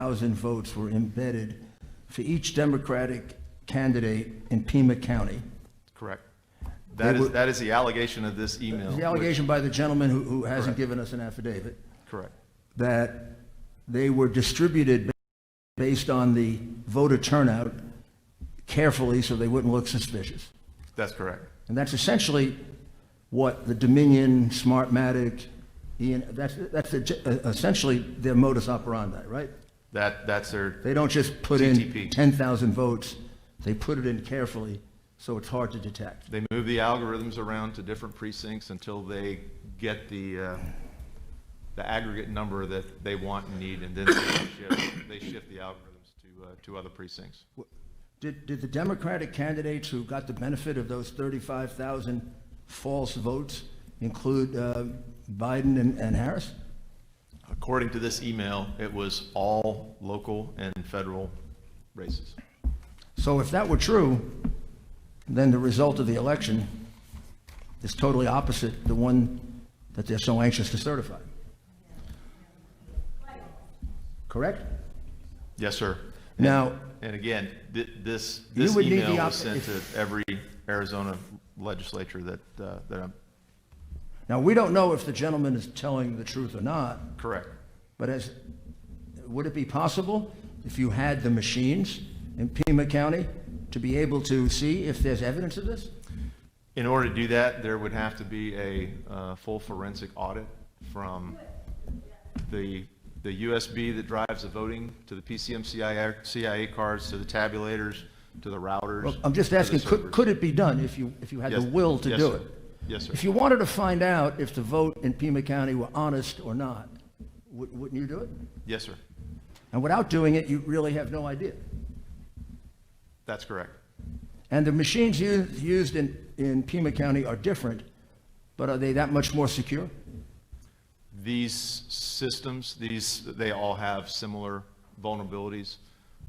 votes were embedded for each Democratic candidate in Pima County. Correct. That is the allegation of this email. The allegation by the gentleman who hasn't given us an affidavit. Correct. That they were distributed based on the voter turnout carefully so they wouldn't look suspicious. That's correct. And that's essentially what the Dominion, Smartmatic, that's essentially their modus operandi, right? That's their They don't just put TTP. in 10,000 votes, they put it in carefully so it's hard to detect. They move the algorithms around to different precincts until they get the aggregate number that they want and need, and then they shift the algorithms to other precincts. Did the Democratic candidates who got the benefit of those 35,000 false votes include Biden and Harris? According to this email, it was all local and federal races. So if that were true, then the result of the election is totally opposite the one that they're so anxious to certify. Correct? Yes, sir. Now, and again, this You would need email the was sent to every Arizona legislature that I'm now we don't know if the gentleman is telling the truth or not, correct. but would it be possible if you had the machines in Pima County to be able to see if there's evidence of this? In order to do that, there would have to be a full forensic audit from the USB that drives the voting to the PCM CIA cards to the tabulators to the routers. Well, I'm just to the asking, servers. could it be done if you had Yes. the will to Yes, do sir. it? Yes, sir. If you wanted to find out if the vote in Pima County were honest or not, wouldn't you do it? Yes, sir. And without doing it, you really have no idea. That's correct. And the machines used in Pima County are different, but are they that much more secure? These systems, they all have similar vulnerabilities.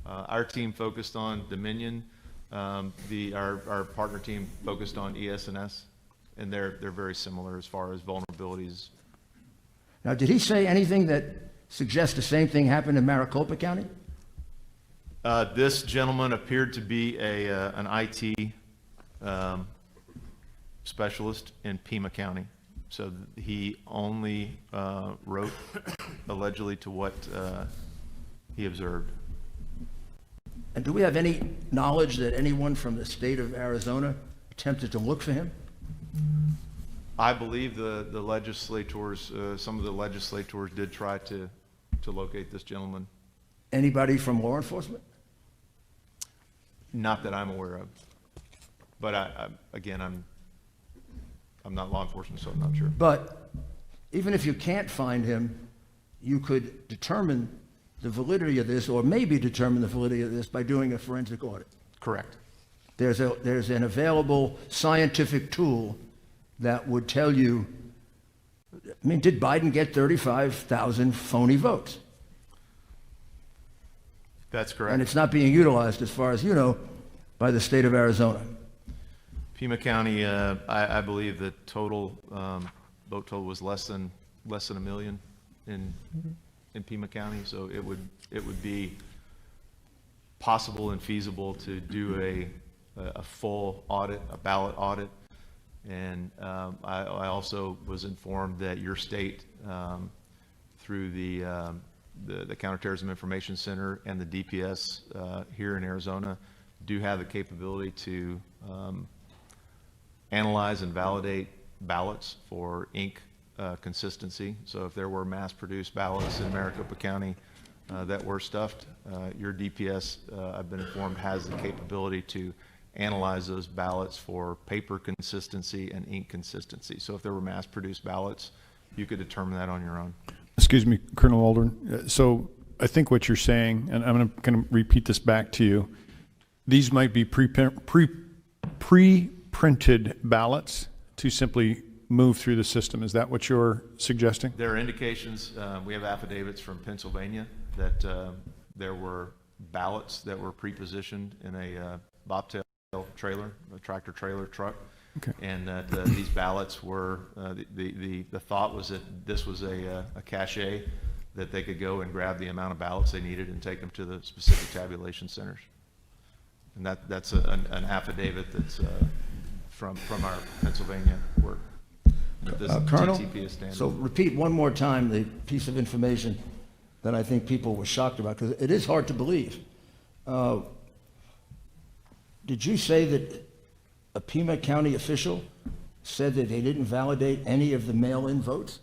Our team focused on Dominion. Our partner team focused on ES&S, and they're very similar as far as vulnerabilities. Now, did he say anything that suggests the same thing happened in Maricopa County? This gentleman appeared to be an IT specialist in Pima County. So he only wrote allegedly to what he observed. And do we have any knowledge that anyone from the state of Arizona attempted to look for him? I believe the legislators, some of the legislators did try to locate this gentleman. Anybody from law enforcement? Not that I'm aware of. But again, I'm not law enforcement, so I'm not sure. But even if you can't find him, you could determine the validity of this, or maybe determine the validity of this by doing a forensic audit. Correct. There's an available scientific tool that would tell you, I mean, did Biden get 35,000 phony votes? That's correct. And it's not being utilized, as far as you know, by the state of Arizona. Pima County, I believe the total vote total was less than a million in Pima County. So it would be possible and feasible to do a full audit, a ballot audit. And I also was informed that your state, through the Counterterrorism Information Center and the DPS here in Arizona, do have the capability to analyze and validate ballots for ink consistency. So if there were mass-produced ballots in Maricopa County that were stuffed, your DPS, I've been informed, has the capability to analyze those ballots for paper consistency and ink consistency. So if there were mass-produced ballots, you could determine that on your own. Excuse me, Colonel Waldron. So I think what you're saying, and I'm going to repeat this back to you, these might be pre-printed ballots to simply move through the system. Is that what you're suggesting? There are indications, we have affidavits from Pennsylvania that there were ballots that were pre-positioned in a bobtail trailer, a tractor trailer truck. Okay. And that these ballots were, the thought was that this was a cache that they could go and grab the amount of ballots they needed and take them to the specific tabulation centers. And that's an affidavit that's from our Pennsylvania work. This Colonel, TTP is standard. so repeat one more time the piece of information that I think people were shocked about, because it is hard to believe. Did you say that a Pima County official said that they didn't validate any of the mail-in votes?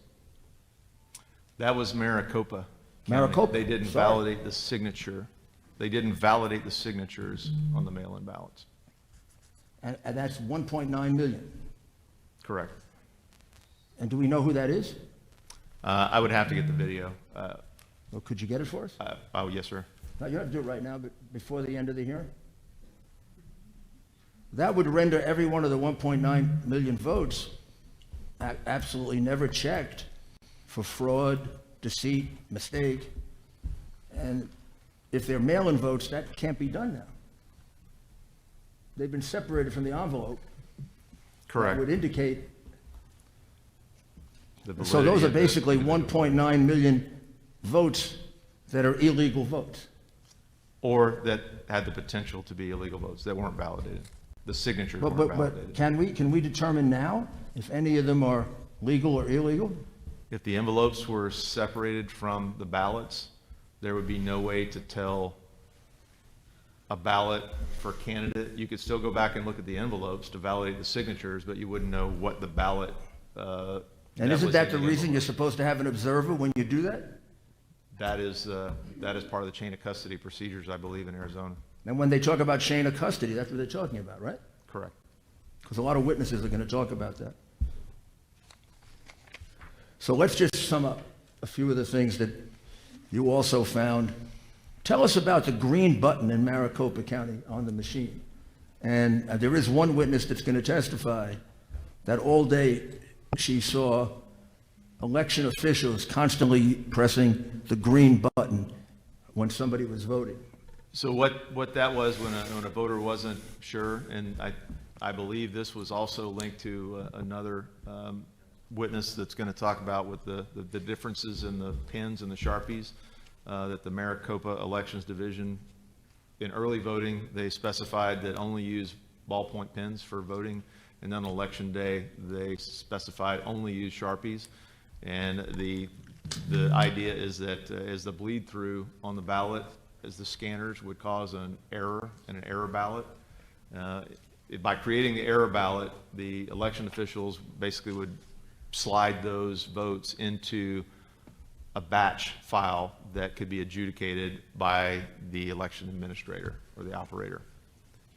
That was Maricopa County. Maricopa, They didn't sorry. validate the signature. They didn't validate the signatures on the mail-in ballots. And that's 1.9 million. Correct. And do we know who that is? I would have to get the video. Well, could you get it for us? Oh, yes, sir. No, you don't have to do it right now, but before the end of the hearing? That would render every one of the 1.9 million votes absolutely never checked for fraud, deceit, mistake. And if they're mail-in votes, that can't be done now. They've been separated from the envelope. Correct. That would indicate, The so those validity are of the basically individual. 1.9 million votes that are illegal votes. Or that had the potential to be illegal votes that weren't validated. The signatures But, weren't but validated. can we determine now if any of them are legal or illegal? If the envelopes were separated from the ballots, there would be no way to tell a ballot for candidate. You could still go back and look at the envelopes to validate the signatures, but you wouldn't know what the ballot. And that isn't was that in the reason envelope. you're supposed to have an observer when you do that? That is part of the chain of custody procedures, I believe, in Arizona. And when they talk about chain of custody, that's what they're talking about, right? Correct. Because a lot of witnesses are going to talk about that. So let's just sum up a few of the things that you also found. Tell us about the green button in Maricopa County on the machine. And there is one witness that's going to testify that all day she saw election officials constantly pressing the green button when somebody was voting. So what that was when a voter wasn't sure, and I believe this was also linked to another witness that's going to talk about with the differences in the pins and the Sharpies, that the Maricopa Elections Division, in early voting, they specified that only use ballpoint pens for voting, and then on election day, they specified only use Sharpies. And the idea is that as the bleed through on the ballot, as the scanners would cause an error in an error ballot. By creating the error ballot, the election officials basically would slide those votes into a batch file that could be adjudicated by the election administrator or the operator.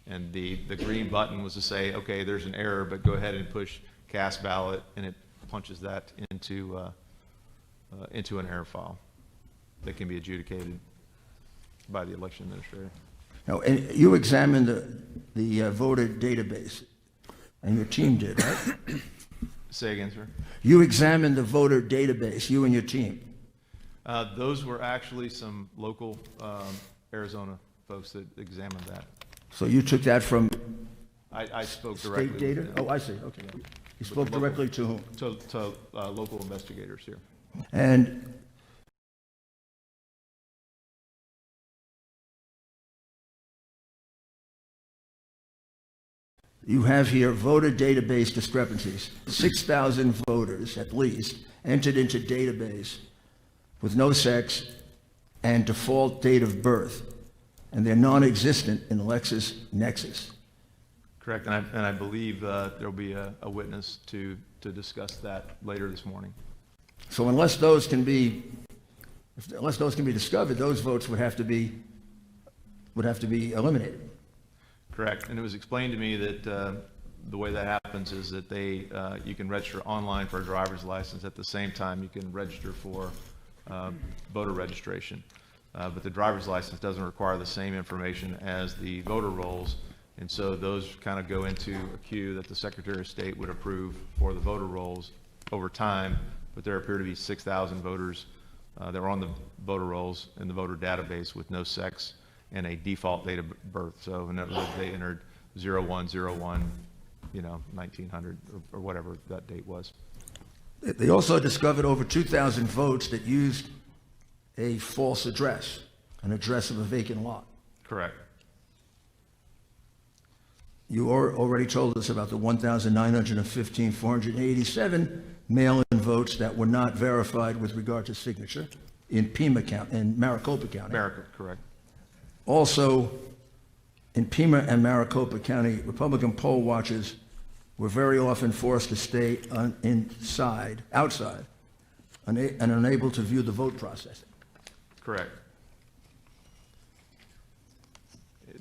And the green button was to say, okay, there's an error, but go ahead and push cast ballot, and it punches that into an error file that can be adjudicated by the election administrator. Now, and you examined the voter database, and your team did, right? Say again, sir? You examined the voter database, you and your team. Those were actually some local Arizona folks that examined that. So you took that from I spoke directly state data? with them. Oh, I see, okay. You spoke local- directly to whom? To local investigators here. And you have here voter database discrepancies. 6,000 voters, at least, entered into database with no sex and default date of birth, and they're non-existent in LexisNexis. Correct, and I believe there'll be a witness to discuss that later this morning. So unless those can be discovered, those votes would have to be eliminated. Correct, and it was explained to me that the way that happens is that you can register online for a driver's license. At the same time, you can register for voter registration. But the driver's license doesn't require the same information as the voter rolls, and so those kind of go into a queue that the Secretary of State would approve for the voter rolls over time. But there appear to be 6,000 voters that were on the voter rolls in the voter database with no sex and a default date of birth. So in other words, they entered 01/01, 1900 or whatever that date was. They also discovered over 2,000 votes that used a false address, an address of a vacant lot. Correct. You already told us about the 1,915, 487 mail-in votes that were not verified with regard to signature in Pima County, in Maricopa County. America, correct. Also, in Pima and Maricopa County, Republican poll watchers were very often forced to stay outside, and unable to view the vote process. Correct.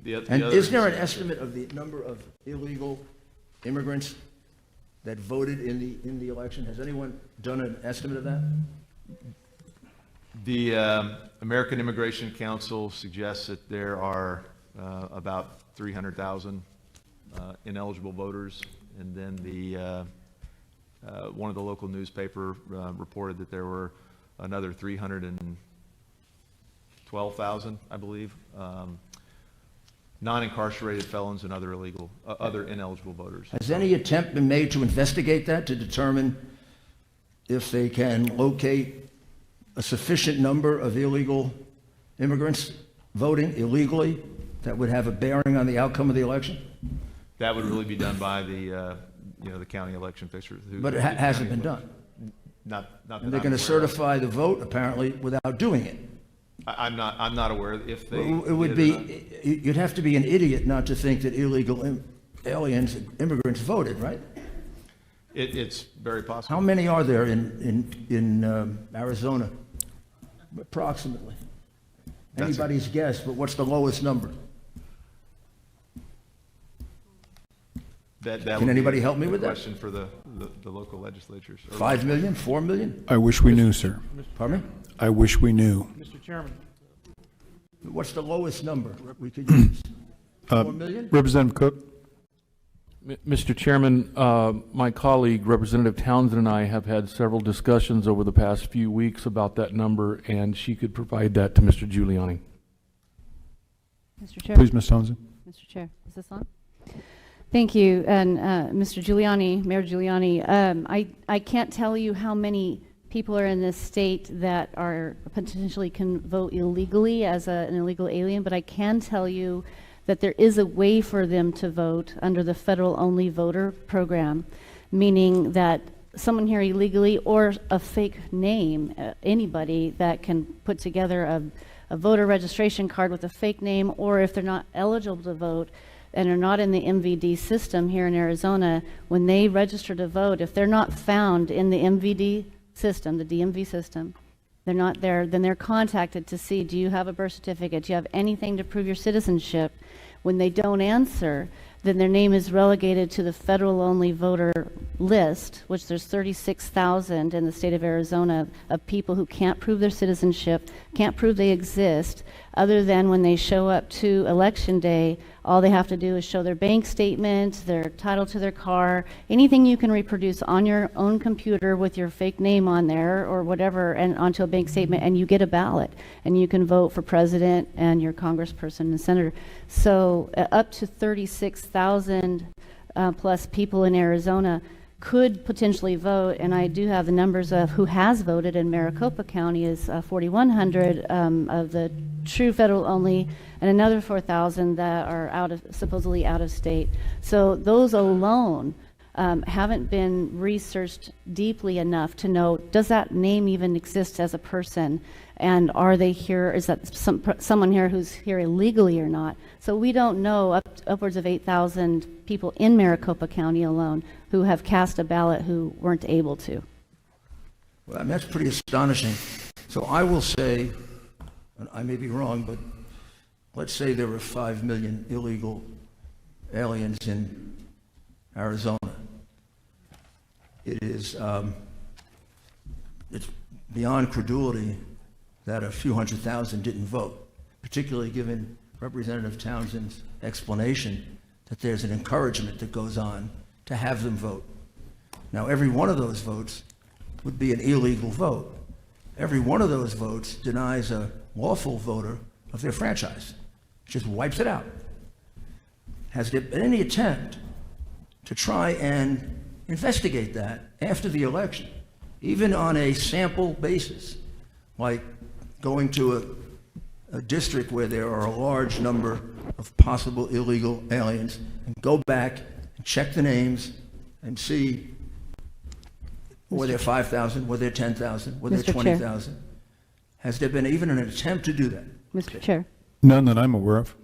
And is there an estimate of the number of illegal immigrants that voted in the election? Has anyone done an estimate of that? The American Immigration Council suggests that there are about 300,000 ineligible voters, and then one of the local newspaper reported that there were another 312,000, I believe, non-incarcerated felons and other ineligible voters. Has any attempt been made to investigate that, to determine if they can locate a sufficient number of illegal immigrants voting illegally that would have a bearing on the outcome of the election? That would really be done by the county election fixers. But it hasn't been done. Not that And they're I'm going to aware of. certify the vote, apparently, without doing it. I'm not aware if they. It would did or not. be, you'd have to be an idiot not to think that illegal aliens, immigrants voted, right? It's very possible. How many are there in Arizona, approximately? That's a- Anybody's guess, but what's the lowest number? That Can would be anybody help me with a that? question for the local legislatures. Or 5 million, 4 million? I wish we knew, sir. Pardon me? I wish we knew. Mr. Chairman. What's the lowest number we could use? 4 million? Representative Cook? Mr. Chairman, my colleague, Representative Townsend, and I have had several discussions over the past few weeks about that number, and she could provide that to Mr. Giuliani. Mr. Chair. Please, Ms. Townsend. Mr. Chair, is this on? Thank you. And Mr. Giuliani, Mayor Giuliani, I can't tell you how many people are in this state that are potentially can vote illegally as an illegal alien, but I can tell you that there is a way for them to vote under the federal only voter program, meaning that someone here illegally or a fake name, anybody that can put together a voter registration card with a fake name, or if they're not eligible to vote and are not in the MVD system here in Arizona, when they register to vote, if they're not found in the MVD system, the DMV system, they're not there, then they're contacted to see, do you have a birth certificate? Do you have anything to prove your citizenship? When they don't answer, then their name is relegated to the federal only voter list, which there's 36,000 in the state of Arizona of people who can't prove their citizenship, can't prove they exist, other than when they show up to election day, all they have to do is show their bank statement, their title to their car, anything you can reproduce on your own computer with your fake name on there or whatever, and onto a bank statement, and you get a ballot, and you can vote for president and your congressperson and senator. So up to 36,000 plus people in Arizona could potentially vote, and I do have the numbers of who has voted in Maricopa County is 4,100 of the true federal only, and another 4,000 that are supposedly out of state. So those alone haven't been researched deeply enough to know, does that name even exist as a person? And are they here, is that someone here who's here illegally or not? So we don't know upwards of 8,000 people in Maricopa County alone who have cast a ballot who weren't able to. Well, I mean, that's pretty astonishing. So I will say, and I may be wrong, but let's say there were 5 million illegal aliens in Arizona. It is, it's beyond credulity that a few 100,000 didn't vote, particularly given Representative Townsend's explanation that there's an encouragement that goes on to have them vote. Now, every one of those votes would be an illegal vote. Every one of those votes denies a lawful voter of their franchise. Just wipes it out. Has there been any attempt to try and investigate that after the election, even on a sample basis, like going to a district where there are a large number of possible illegal aliens and go back and check the names and see, were there 5,000, were there 10,000, were there Mr. Chair. 20,000? Has there been even an attempt to do that? Mr. Chair. None that I'm aware of.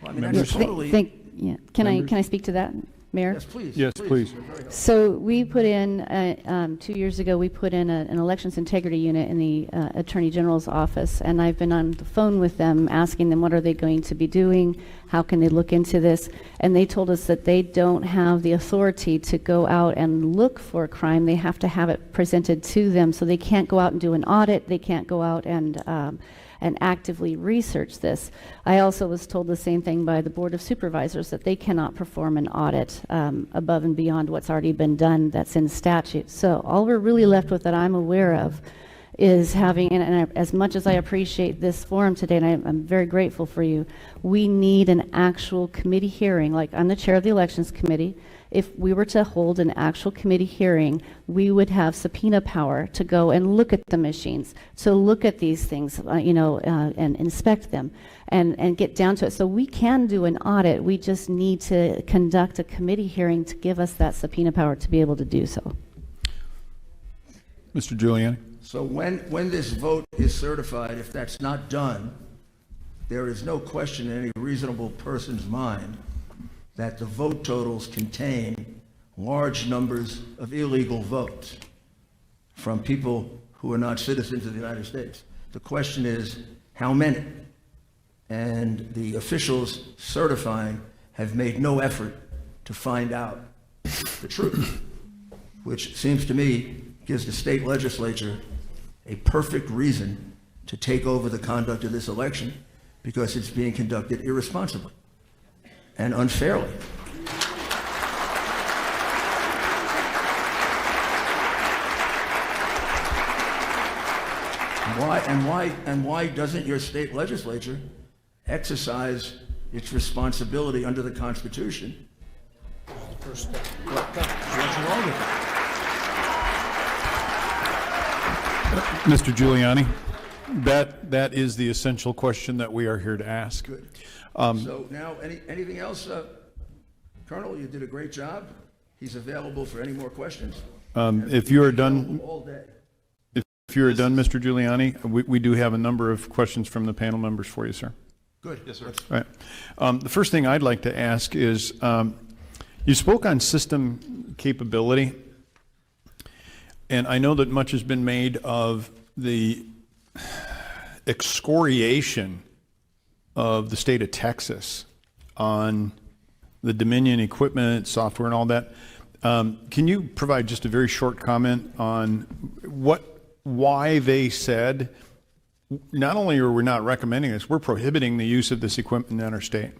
Well, I mean, Members? that's totally, Yeah. Can I speak to that, Mayor? yes, please. Yes, please. So we put in, 2 years ago, we put in an elections integrity unit in the Attorney General's office, and I've been on the phone with them, asking them what are they going to be doing, how can they look into this, and they told us that they don't have the authority to go out and look for crime. They have to have it presented to them, so they can't go out and do an audit, they can't go out and actively research this. I also was told the same thing by the Board of Supervisors, that they cannot perform an audit above and beyond what's already been done that's in statute. So all we're really left with that I'm aware of is having, and as much as I appreciate this forum today, and I'm very grateful for you, we need an actual committee hearing. Like, I'm the chair of the Elections Committee. If we were to hold an actual committee hearing, we would have subpoena power to go and look at the machines, to look at these things, and inspect them, and get down to it. So we can do an audit. We just need to conduct a committee hearing to give us that subpoena power to be able to do so. Mr. Giuliani? So when this vote is certified, if that's not done, there is no question in any reasonable person's mind that the vote totals contain large numbers of illegal votes from people who are not citizens of the United States. The question is, how many? And the officials certifying have made no effort to find out the truth, which seems to me gives the state legislature a perfect reason to take over the conduct of this election, because it's being conducted irresponsibly and unfairly. Why doesn't your state legislature exercise its responsibility under the Constitution? What's wrong with it? Mr. Giuliani, that is the essential question that we are here to ask. Good. So now, anything else? Colonel, you did a great job. He's available for any more questions. If you are done, All day. if you are done, Mr. Giuliani, we do have a number of questions from the panel members for you, sir. Good. Yes, sir. All right. The first thing I'd like to ask is, you spoke on system capability, and I know that much has been made of the excoriation of the state of Texas on the Dominion equipment, software, and all that. Can you provide just a very short comment on why they said, not only are we not recommending this, we're prohibiting the use of this equipment in our state?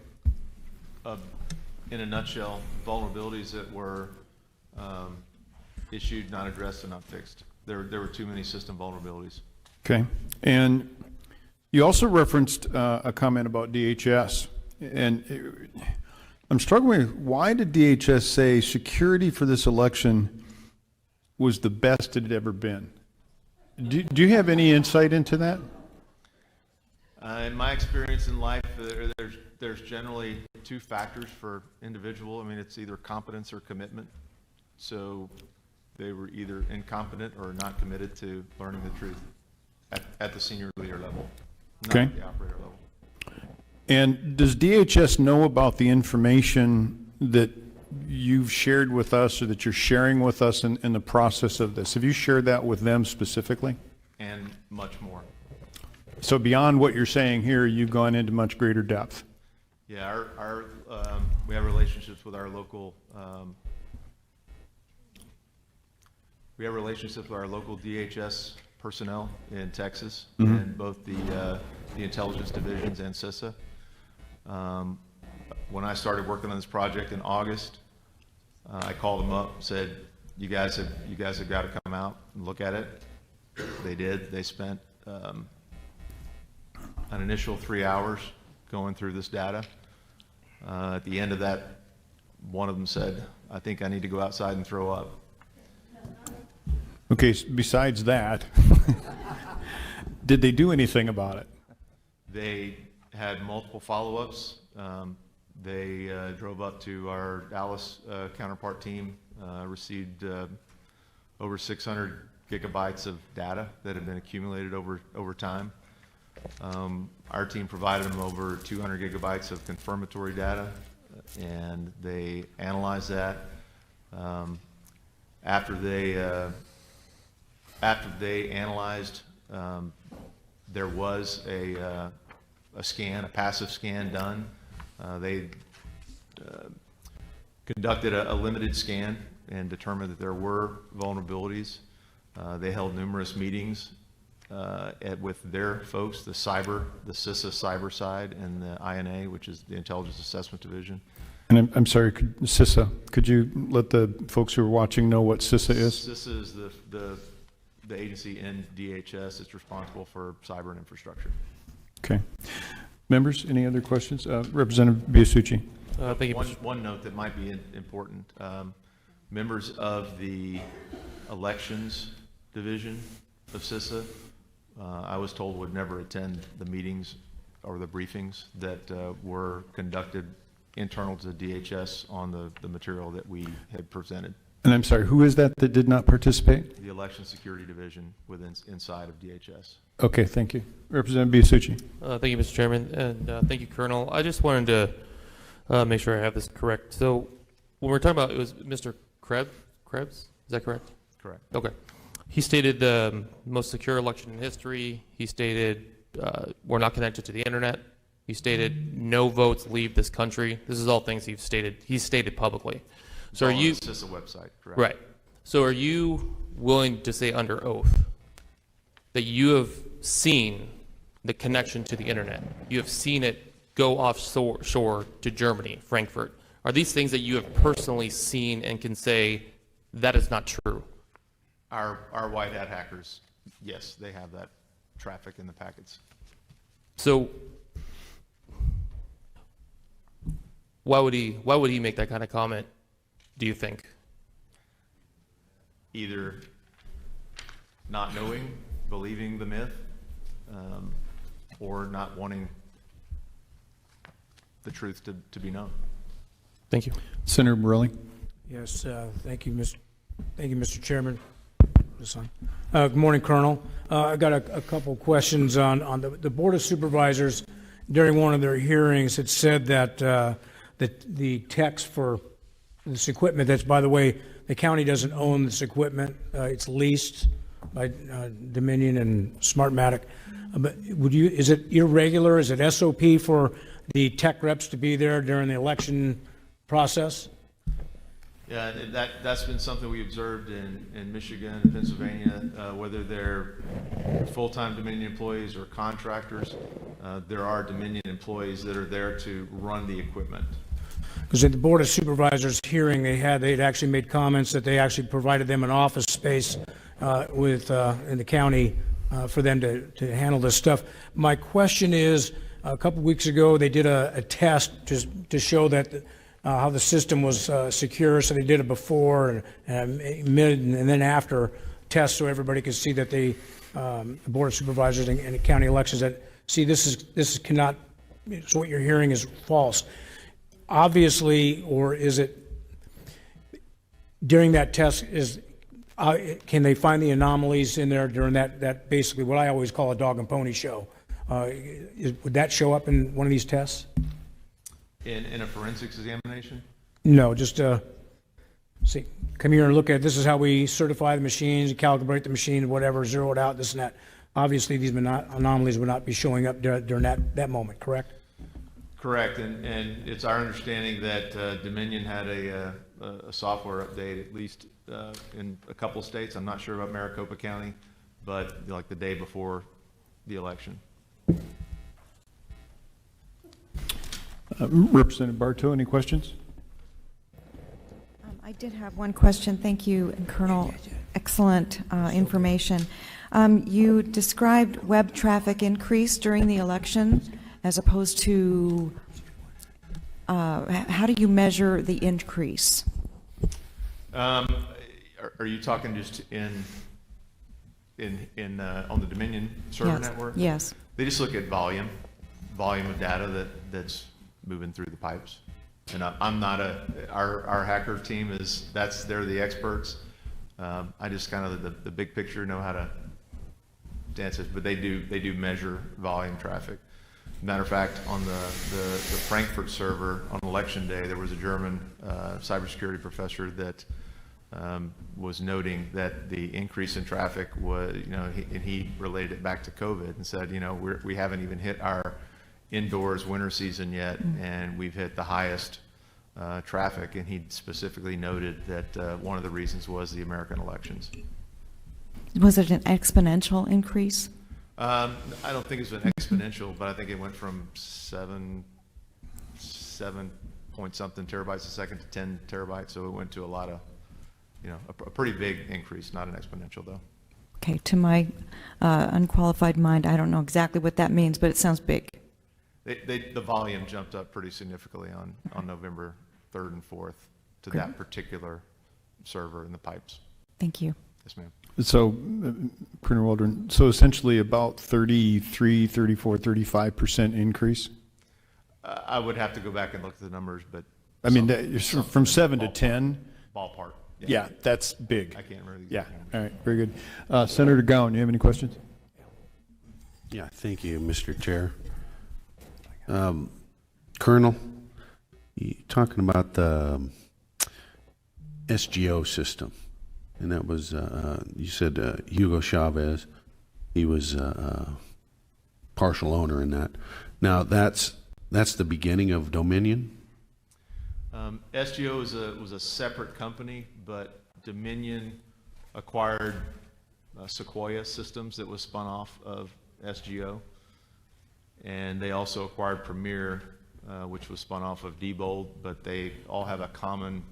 In a nutshell, vulnerabilities that were issued, not addressed, and not fixed. There were too many system vulnerabilities. Okay. And you also referenced a comment about DHS. And I'm struggling with, why did DHS say security for this election was the best it had ever been? Do you have any insight into that? In my experience in life, there's generally two factors for individual. I mean, it's either competence or commitment. So they were either incompetent or not committed to learning the truth at the senior leader level, not Okay. at the operator level. And does DHS know about the information that you've shared with us or that you're sharing with us in the process of this? Have you shared that with them specifically? And much more. So beyond what you're saying here, you've gone into much greater depth. Yeah, we have relationships with our local, DHS personnel in Texas, in both the intelligence divisions and CISA. When I started working on this project in August, I called them up, said, you guys have got to come out and look at it. They did. They spent an initial 3 hours going through this data. At the end of that, one of them said, I think I need to go outside and throw up. Okay, besides that, Did they do anything about it? They had multiple follow-ups. They drove up to our Dallas counterpart team, received over 600 gigabytes of data that had been accumulated over time. Our team provided them over 200 gigabytes of confirmatory data, and they analyzed that. After they analyzed, there was a scan, a passive scan done. They conducted a limited scan and determined that there were vulnerabilities. They held numerous meetings with their folks, the CISA cyber side, and the INA, which is the Intelligence Assessment Division. And I'm sorry, CISA, could you let the folks who are watching know what CISA is? CISA is the agency in DHS that's responsible for cyber and infrastructure. Okay. Members, any other questions? Representative Biasucci. Thank you, One note that might be important, members of the elections division of CISA, I was told would never attend the meetings or the briefings that were conducted internal to DHS on the material that we had presented. And I'm sorry, who is that did not participate? The election security division inside of DHS. Okay, thank you. Representative Biasucci. Thank you, Mr. Chairman, and thank you, Colonel. I just wanted to make sure I have this correct. So when we're talking about, it was Mr. Krebs? Is that correct? Correct. Okay. He stated the most secure election in history. He stated we're not connected to the internet. He stated no votes leave this country. This is all things he's stated publicly. So are It's all you, on the CISA website, correct? right. So are you willing to say under oath that you have seen the connection to the internet? You have seen it go offshore to Germany, Frankfurt. Are these things that you have personally seen and can say that is not true? Our white hat hackers, yes, they have that traffic in the packets. So why would he make that kind of comment, do you think? Either not knowing, believing the myth, or not wanting the truth to be known. Thank you. Senator Borelli. Yes, thank you, Mr. Chairman. Good morning, Colonel. I've got a couple questions on the Board of Supervisors. During one of their hearings, had said that the text for this equipment, that's, by the way, the county doesn't own this equipment. It's leased by Dominion and Smartmatic. But is it irregular? Is it SOP for the tech reps to be there during the election process? Yeah, that's been something we observed in Michigan and Pennsylvania, whether they're full-time Dominion employees or contractors. There are Dominion employees that are there to run the equipment. Because at the Board of Supervisors hearing they'd actually made comments that they actually provided them an office space in the county for them to handle this stuff. My question is, a couple weeks ago they did a test to show that how the system was secure. So they did it before and mid and then after tests, so everybody could see that the Board of Supervisors and the county elections that see this cannot. So what you're hearing is false. Obviously, or is it during that test? Can they find the anomalies in there during that basically what I always call a dog and pony show? Would that show up in one of these tests? In a forensics examination? No, just see, come here and look at this is how we certify the machines, calibrate the machine, whatever, zero it out, this and that. Obviously, these anomalies would not be showing up during that moment, correct? Correct, and it's our understanding that Dominion had a software update, at least in a couple states. I'm not sure about Maricopa County, but like the day before the election. Representative Bartow, any questions? I did have one question. Thank you, Colonel. Excellent information. You described web traffic increase during the election as opposed to, how do you measure the increase? Are you talking just in on the Dominion server Yes. network. Yes. They just look at volume of data that's moving through the pipes. And I'm not our hacker team they're the experts. I just kind of the big picture know how to dance it, but they do measure volume traffic. Matter of fact, on the Frankfurt server on election day, there was a German cybersecurity professor that was noting that the increase in traffic was, and he related it back to COVID and said, we haven't even hit our indoors winter season yet, and we've hit the highest traffic. And he specifically noted that one of the reasons was the American elections. Was it an exponential increase? I don't think it's been exponential, but I think it went from 7 point something terabytes a second to 10 terabytes. So it went to a lot of, a pretty big increase, not an exponential though. Okay, to my unqualified mind, I don't know exactly what that means, but it sounds big. The volume jumped up pretty significantly on November 3rd and 4th to Great. that particular server in the pipes. Thank you. Yes, ma'am. So, Colonel Waldron, so essentially about 33, 34, 35% increase? I would have to go back and look at the numbers, but. I mean, from 7 to 10? Ballpark. Yeah, that's big. I can't remember the Yeah, exact number. all right, very good. Senator Gowan, you have any questions? Yeah, thank you, Mr. Chair. Colonel, you talking about the SGO system, and that was, you said Hugo Chavez, he was partial owner in that. Now, that's the beginning of Dominion? SGO was a separate company, but Dominion acquired Sequoia Systems that was spun off of SGO. And they also acquired Premier, which was spun off of Diebold, but they all have the common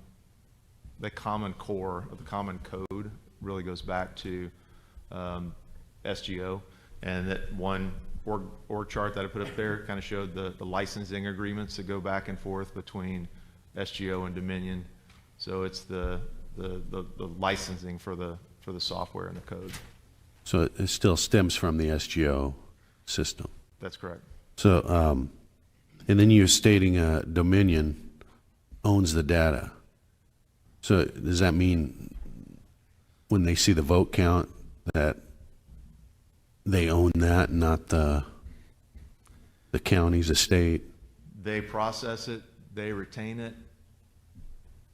core, or the common code really goes back to SGO. And that one org chart that I put up there kind of showed the licensing agreements that go back and forth between SGO and Dominion. So it's the licensing for the software and the code. So it still stems from the SGO system? That's correct. So, and then you're stating Dominion owns the data. So does that mean when they see the vote count that they own that, not the counties, the state? They process it, they retain it.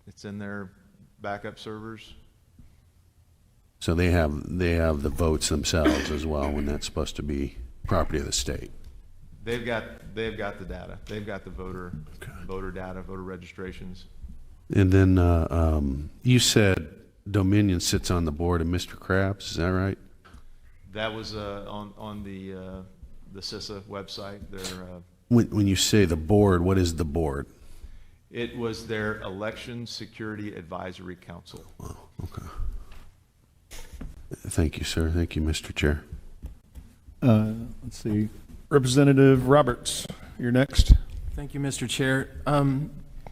It's in their backup servers. So they have the votes themselves as well when that's supposed to be property of the state. They've got the data. They've got the voter data, voter registrations. And then you said Dominion sits on the board of Mr. Krabs, is that right? That was on the CISA website. When you say the board, what is the board? It was their Election Security Advisory Council. Oh, okay. Thank you, sir. Thank you, Mr. Chair. Let's see. Representative Roberts, you're next. Thank you, Mr. Chair.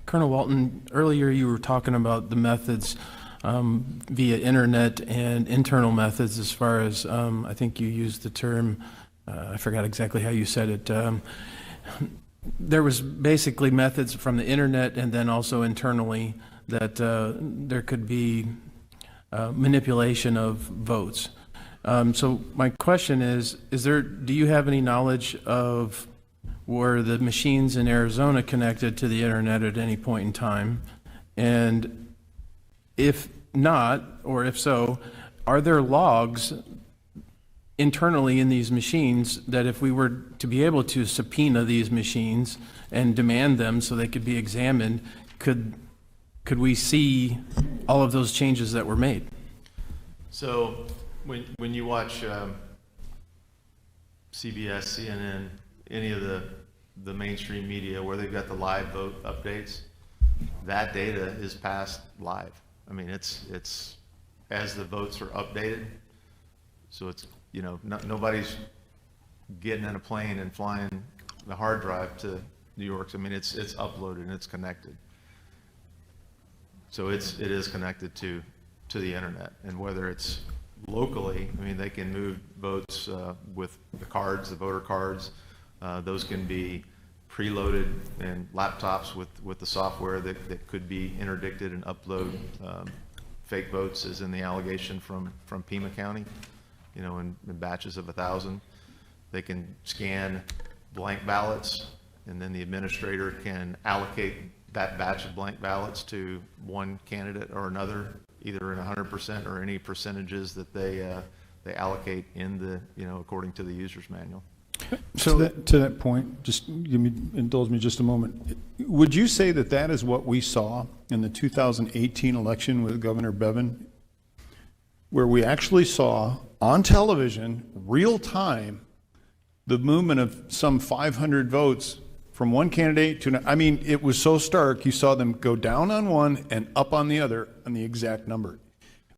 Colonel Walton, earlier you were talking about the methods via internet and internal methods as far as, I think you used the term, I forgot exactly how you said it. There was basically methods from the internet and then also internally that there could be manipulation of votes. So my question is do you have any knowledge of were the machines in Arizona connected to the internet at any point in time? And if not, or if so, are there logs internally in these machines that if we were to be able to subpoena these machines and demand them so they could be examined, could we see all of those changes that were made? So when you watch CBS, CNN, any of the mainstream media where they've got the live vote updates, that data is passed live. I mean, it's as the votes are updated. So it's, nobody's getting in a plane and flying the hard drive to New York. I mean, it's uploaded and it's connected. So it is connected to the internet, and whether it's locally, I mean, they can move votes with the cards, the voter cards. Those can be preloaded in laptops with the software that could be interdicted and upload fake votes, as in the allegation from Pima County, you know, in batches of 1,000. They can scan blank ballots, and then the administrator can allocate that batch of blank ballots to one candidate or another, either in 100% or any percentages that they allocate in the, you know, according to the user's manual. So to that point, just indulge me just a moment. Would you say that that is what we saw in the 2018 election with Governor Bevin, where we actually saw on television, real time, the movement of some 500 votes from one candidate to another? I mean, it was so stark, you saw them go down on one and up on the other on the exact number.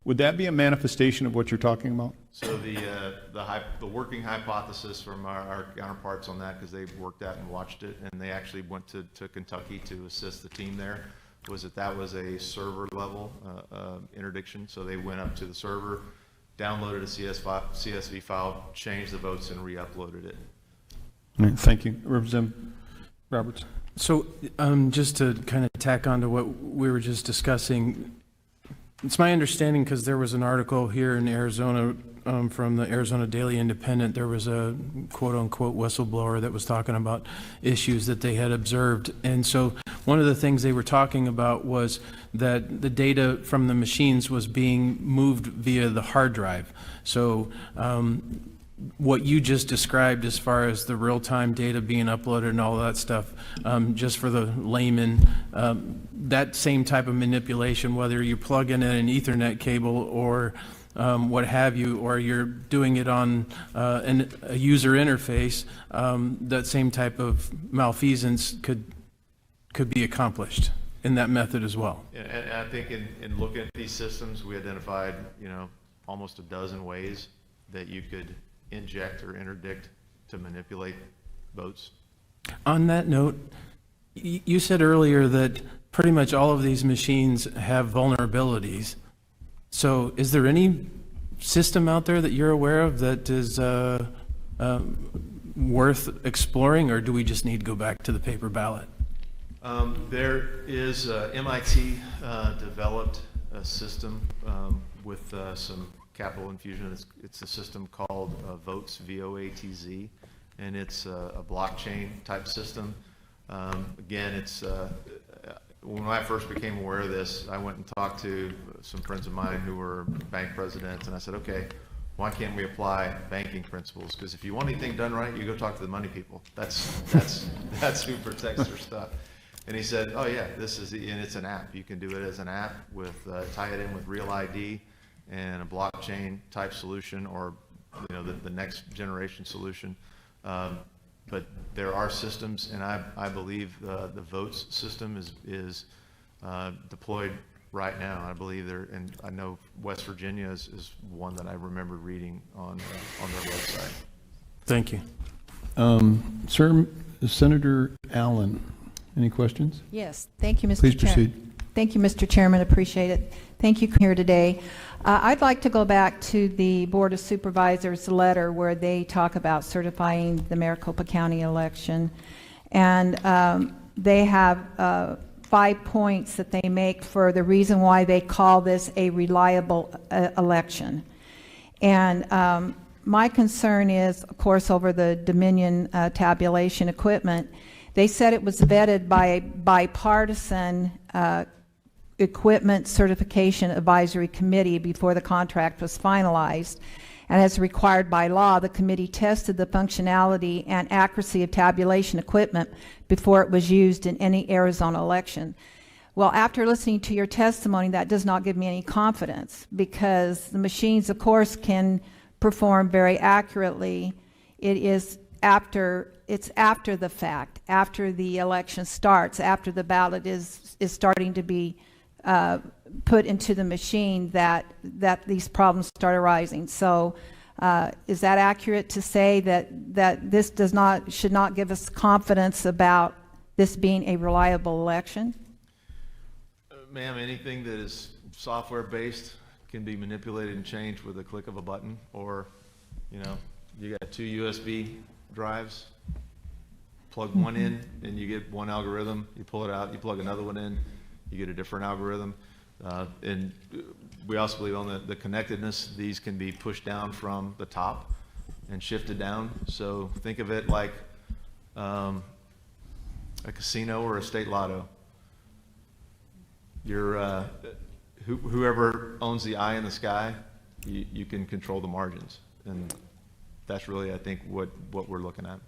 Would that be a manifestation of what you're talking about? So the working hypothesis from our counterparts on that, because they've worked at and watched it, and they actually went to Kentucky to assist the team there, was that was a server level interdiction. So they went up to the server, downloaded a CSV file, changed the votes, and re-uploaded it. All right, thank you. Representative Roberts. So just to kind of tack on to what we were just discussing, it's my understanding, because there was an article here in Arizona from the Arizona Daily Independent, there was a quote-unquote whistleblower that was talking about issues that they had observed. And so one of the things they were talking about was that the data from the machines was being moved via the hard drive. So what you just described as far as the real-time data being uploaded and all that stuff, just for the layman, that same type of manipulation, whether you plug in an Ethernet cable or what have you, or you're doing it on a user interface, that same type of malfeasance could be accomplished in that method as well. And I think in looking at these systems, we identified, you know, almost a dozen ways that you could inject or interdict to manipulate votes. On that note, you said earlier that pretty much all of these machines have vulnerabilities. So is there any system out there that you're aware of that is worth exploring, or do we just need to go back to the paper ballot? There is MIT developed a system with some capital infusion. It's a system called Votes, V-O-A-T-Z, and it's a blockchain type system. Again, it's when I first became aware of this, I went and talked to some friends of mine who were bank presidents, and I said, okay, why can't we apply banking principles? Because if you want anything done right, you go talk to the money people. That's who protects their stuff. And he said, oh yeah, and it's an app. You can do it as an app with tie it in with Real ID and a blockchain type solution, or you know, the next generation solution. But there are systems, and I believe the votes system is deployed right now. I believe and I know West Virginia is one that I remember reading on their website. Thank you. Sir, Senator Allen, any questions? Yes, thank you, Mr. Please Chairman. proceed. Thank you, Mr. Chairman, appreciate it. Thank you here today. I'd like to go back to the Board of Supervisors letter where they talk about certifying the Maricopa County election. And they have 5 points that they make for the reason why they call this a reliable election. And my concern is, of course, over the Dominion tabulation equipment. They said it was vetted by a bipartisan equipment certification advisory committee before the contract was finalized. And as required by law, the committee tested the functionality and accuracy of tabulation equipment before it was used in any Arizona election. Well, after listening to your testimony, that does not give me any confidence, because the machines, of course, can perform very accurately. It's after the fact, after the election starts, after the ballot is starting to be put into the machine, that these problems start arising. So is that accurate to say that this should not give us confidence about this being a reliable election? Ma'am, anything that is software based can be manipulated and changed with a click of a button, or, you know, you got 2 USB drives, plug one in, and you get one algorithm, you pull it out, you plug another one in, you get a different algorithm. And we also believe on the connectedness, these can be pushed down from the top and shifted down. So think of it like a casino or a state lotto. You're, whoever owns the eye in the sky, you can control the margins. And that's really, I think, what we're looking at.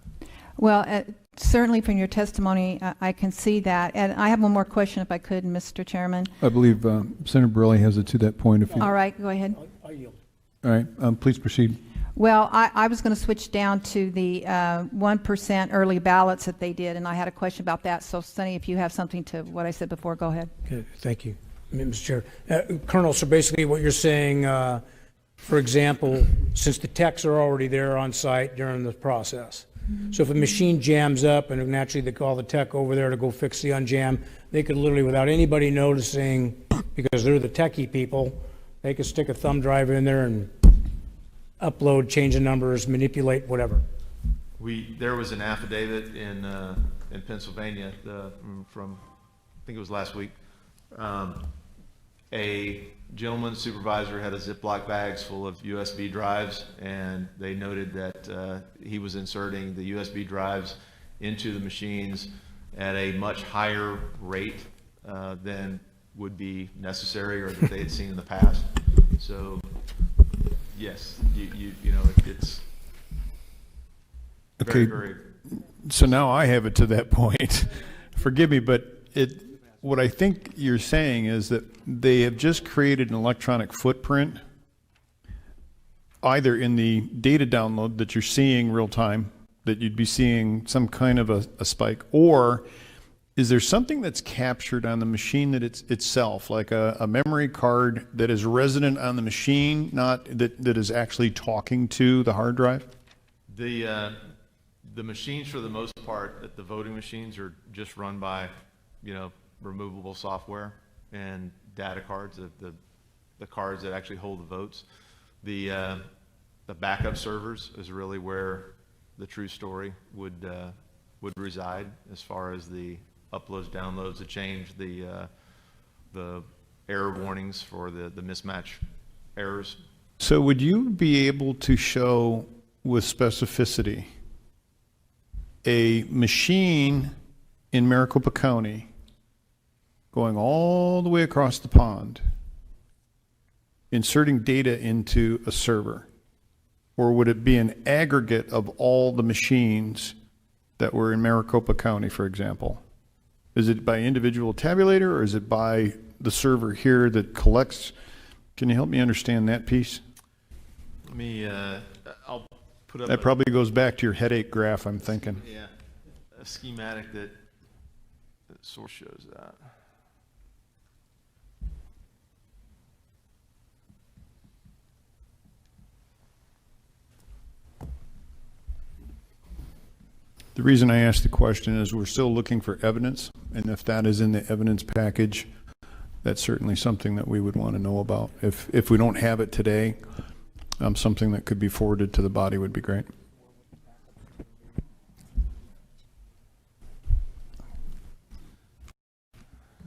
Well, certainly from your testimony, I can see that. And I have one more question, if I could, Mr. Chairman. I believe Senator Borelli has it to that point. If you, All right, go ahead. I yield. all right, please proceed. Well, I was going to switch down to the 1% early ballots that they did, and I had a question about that. So, Sonny, if you have something to what I said before, go ahead. Okay, thank you, Mr. Chair. Colonel, so basically what you're saying, for example, since the techs are already there on site during the process, so if a machine jams up and naturally they call the tech over there to go fix the unjam, they could literally, without anybody noticing, because they're the techie people, they could stick a thumb drive in there and upload, change the numbers, manipulate, whatever. There was an affidavit in Pennsylvania from, I think it was last week. A gentleman supervisor had a Ziploc bags full of USB drives, and they noted that he was inserting the USB drives into the machines at a much higher rate than would be necessary or that they had seen in the past. So, yes, you know, it's very, Okay. very. So now I have it to that point. Forgive me, but what I think you're saying is that they have just created an electronic footprint, either in the data download that you're seeing real time, that you'd be seeing some kind of a spike, or is there something that's captured on the machine that itself, like a memory card that is resident on the machine, not that is actually talking to the hard drive? The machines, for the most part, the voting machines are just run by, you know, removable software and data cards, the cards that actually hold the votes. The backup servers is really where the true story would reside, as far as the uploads, downloads, the change, the error warnings for the mismatch errors. So would you be able to show with specificity a machine in Maricopa County going all the way across the pond, inserting data into a server? Or would it be an aggregate of all the machines that were in Maricopa County, for example? Is it by individual tabulator, or is it by the server here that collects? Can you help me understand that piece? Let me, I'll put up That probably goes back to your headache graph, I'm thinking. yeah, a schematic that source shows that. The reason I asked the question is we're still looking for evidence, and if that is in the evidence package, that's certainly something that we would want to know about. If we don't have it today, something that could be forwarded to the body would be great.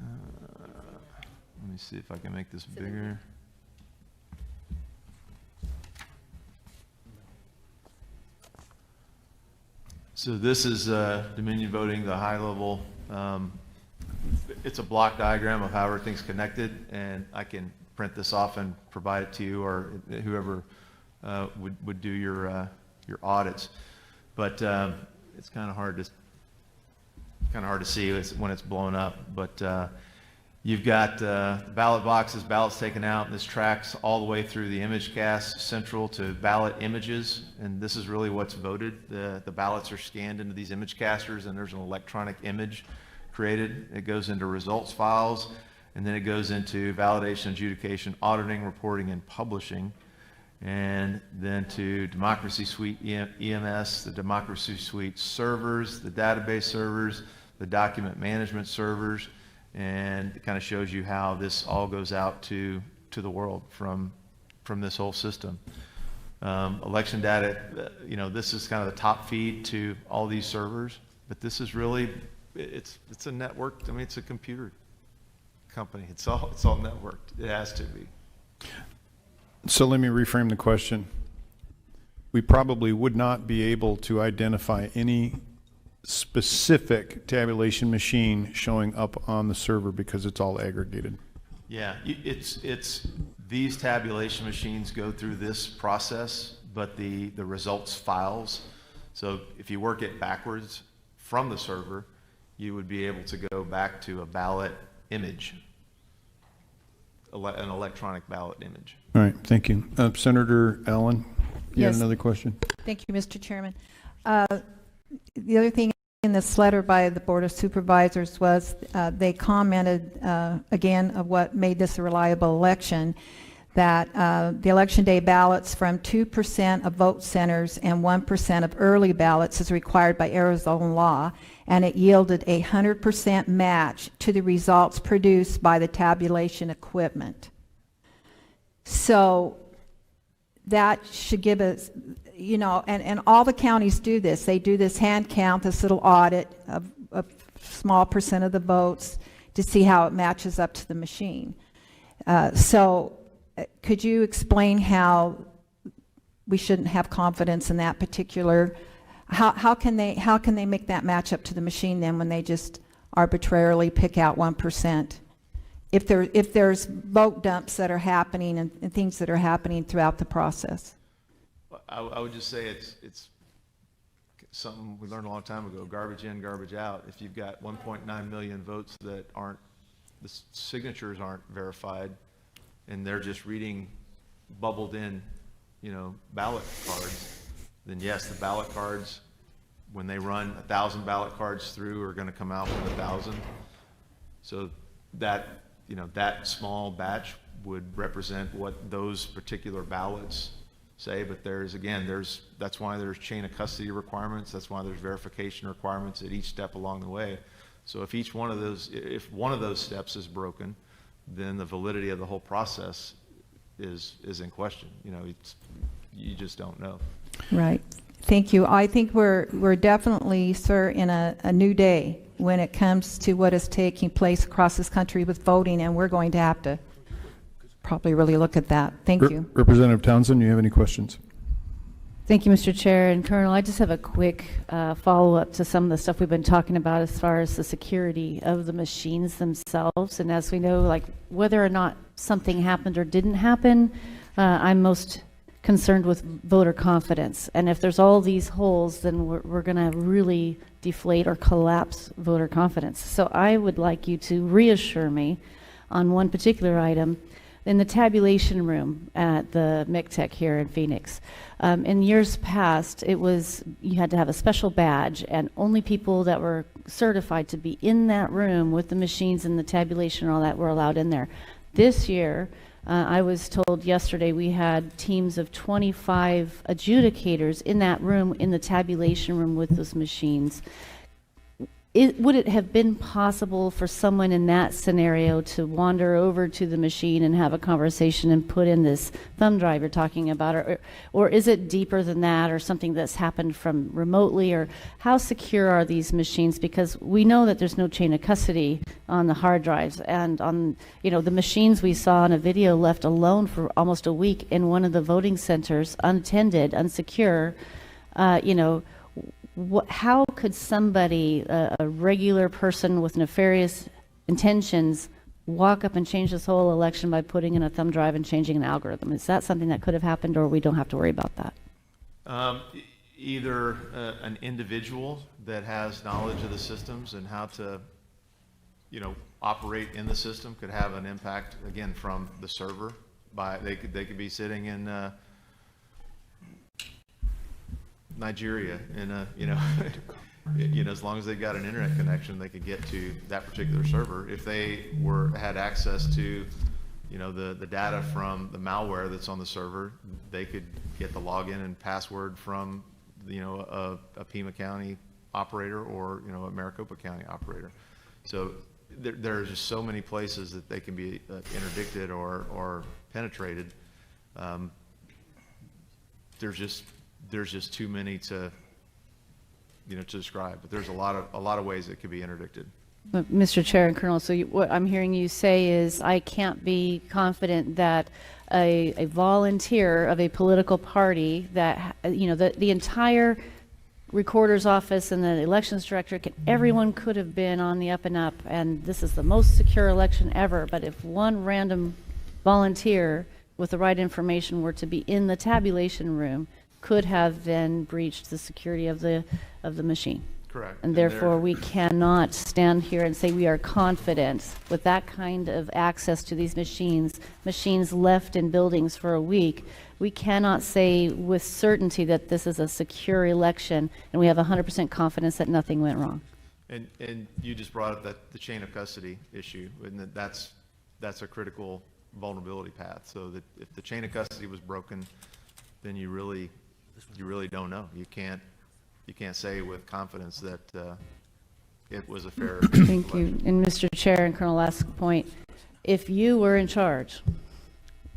Let me see if I can make this bigger. So this is Dominion Voting, the high level. It's a block diagram of how everything's connected, and I can print this off and provide it to you, or whoever would do your audits. But it's kind of hard to see when it's blown up. But you've got ballot boxes, ballots taken out, and this tracks all the way through the image cast central to ballot images, and this is really what's voted. The ballots are scanned into these image casters, and there's an electronic image created. It goes into results files, and then it goes into validation, adjudication, auditing, reporting, and publishing, and then to Democracy Suite EMS, the Democracy Suite servers, the database servers, the document management servers, and it kind of shows you how this all goes out to to the world from this whole system. Election data, this is kind of the top feed to all these servers, but this is really, it's a network. I mean, it's a computer company. It's all networked. It has to be. So let me reframe the question. We probably would not be able to identify any specific tabulation machine showing up on the server because it's all aggregated. Yeah, it's these tabulation machines go through this process, but the results files. So if you work it backwards from the server, you would be able to go back to a ballot image, an electronic ballot image. All right, thank you. Senator Allen, you had Yes. another question? Thank you, Mr. Chairman. The other thing in this letter by the Board of Supervisors was they commented, again, of what made this a reliable election, that the election day ballots from 2% of vote centers and 1% of early ballots is required by Arizona law, and it yielded a 100% match to the results produced by the tabulation equipment. So that should give us, and all the counties do this. They do this hand count, this little audit of a small percent of the votes to see how it matches up to the machine. So could you explain how we shouldn't have confidence in that particular, how can they make that match up to the machine then when they just arbitrarily pick out 1%? If there's vote dumps that are happening and things that are happening throughout the process. I would just say it's something we learned a long time ago, garbage in, garbage out. If you've got 1.9 million votes that the signatures aren't verified, and they're just reading bubbled in, ballot cards, then yes, the ballot cards, when they run 1,000 ballot cards through, are going to come out with 1,000. So that small batch would represent what those particular ballots say, but that's why there's chain of custody requirements. That's why there's verification requirements at each step along the way. So if one of those steps is broken, then the validity of the whole process is in question. You just don't know. Right. Thank you. I think we're definitely, sir, in a new day when it comes to what is taking place across this country with voting, and we're going to have to probably really look at that. Thank you. Representative Townsend, you have any questions? Thank you, Mr. Chair. And Colonel, I just have a quick follow-up to some of the stuff we've been talking about as far as the security of the machines themselves. And as we know, like whether or not something happened or didn't happen, I'm most concerned with voter confidence. And if there's all these holes, then we're going to really deflate or collapse voter confidence. So I would like you to reassure me on one particular item. In the tabulation room at the MCTEC here in Phoenix, in years past, you had to have a special badge, and only people that were certified to be in that room with the machines and the tabulation and all that were allowed in there. This year, I was told yesterday we had teams of 25 adjudicators in that room, in the tabulation room with those machines. Would it have been possible for someone in that scenario to wander over to the machine and have a conversation and put in this thumb drive you're talking about? Or is it deeper than that, or something that's happened from remotely? Or how secure are these machines? Because we know that there's no chain of custody on the hard drives. And on the machines we saw in a video left alone for almost a week in one of the voting centers, unattended, unsecure, how could somebody, a regular person with nefarious intentions, walk up and change this whole election by putting in a thumb drive and changing an algorithm? Is that something that could have happened, or we don't have to worry about that? Either an individual that has knowledge of the systems and how to, operate in the system could have an impact, again, from the server. They could be sitting in Nigeria in as long as they've got an internet connection, they could get to that particular server. If they had access to, the data from the malware that's on the server, they could get the login and password from, a Pima County operator or, a Maricopa County operator. So there are just so many places that they can be interdicted or penetrated. There's just too many to describe. But there's a lot of ways it could be interdicted. But Mr. Chair and Colonel, so what I'm hearing you say is I can't be confident that a volunteer of a political party that, the entire recorder's office and the elections director, everyone could have been on the up and up, and this is the most secure election ever. But if one random volunteer with the right information were to be in the tabulation room, could have then breached the security of the machine. Correct. And therefore, we cannot stand here and say we are confident with that kind of access to these machines left in buildings for a week. We cannot say with certainty that this is a secure election, and we have 100% confidence that nothing went wrong. And you just brought up the chain of custody issue, and that's a critical vulnerability path. So that if the chain of custody was broken, then you really don't know. You can't say with confidence that it was a fair Thank you. And Mr. Chair and Colonel, last point. If you were in charge,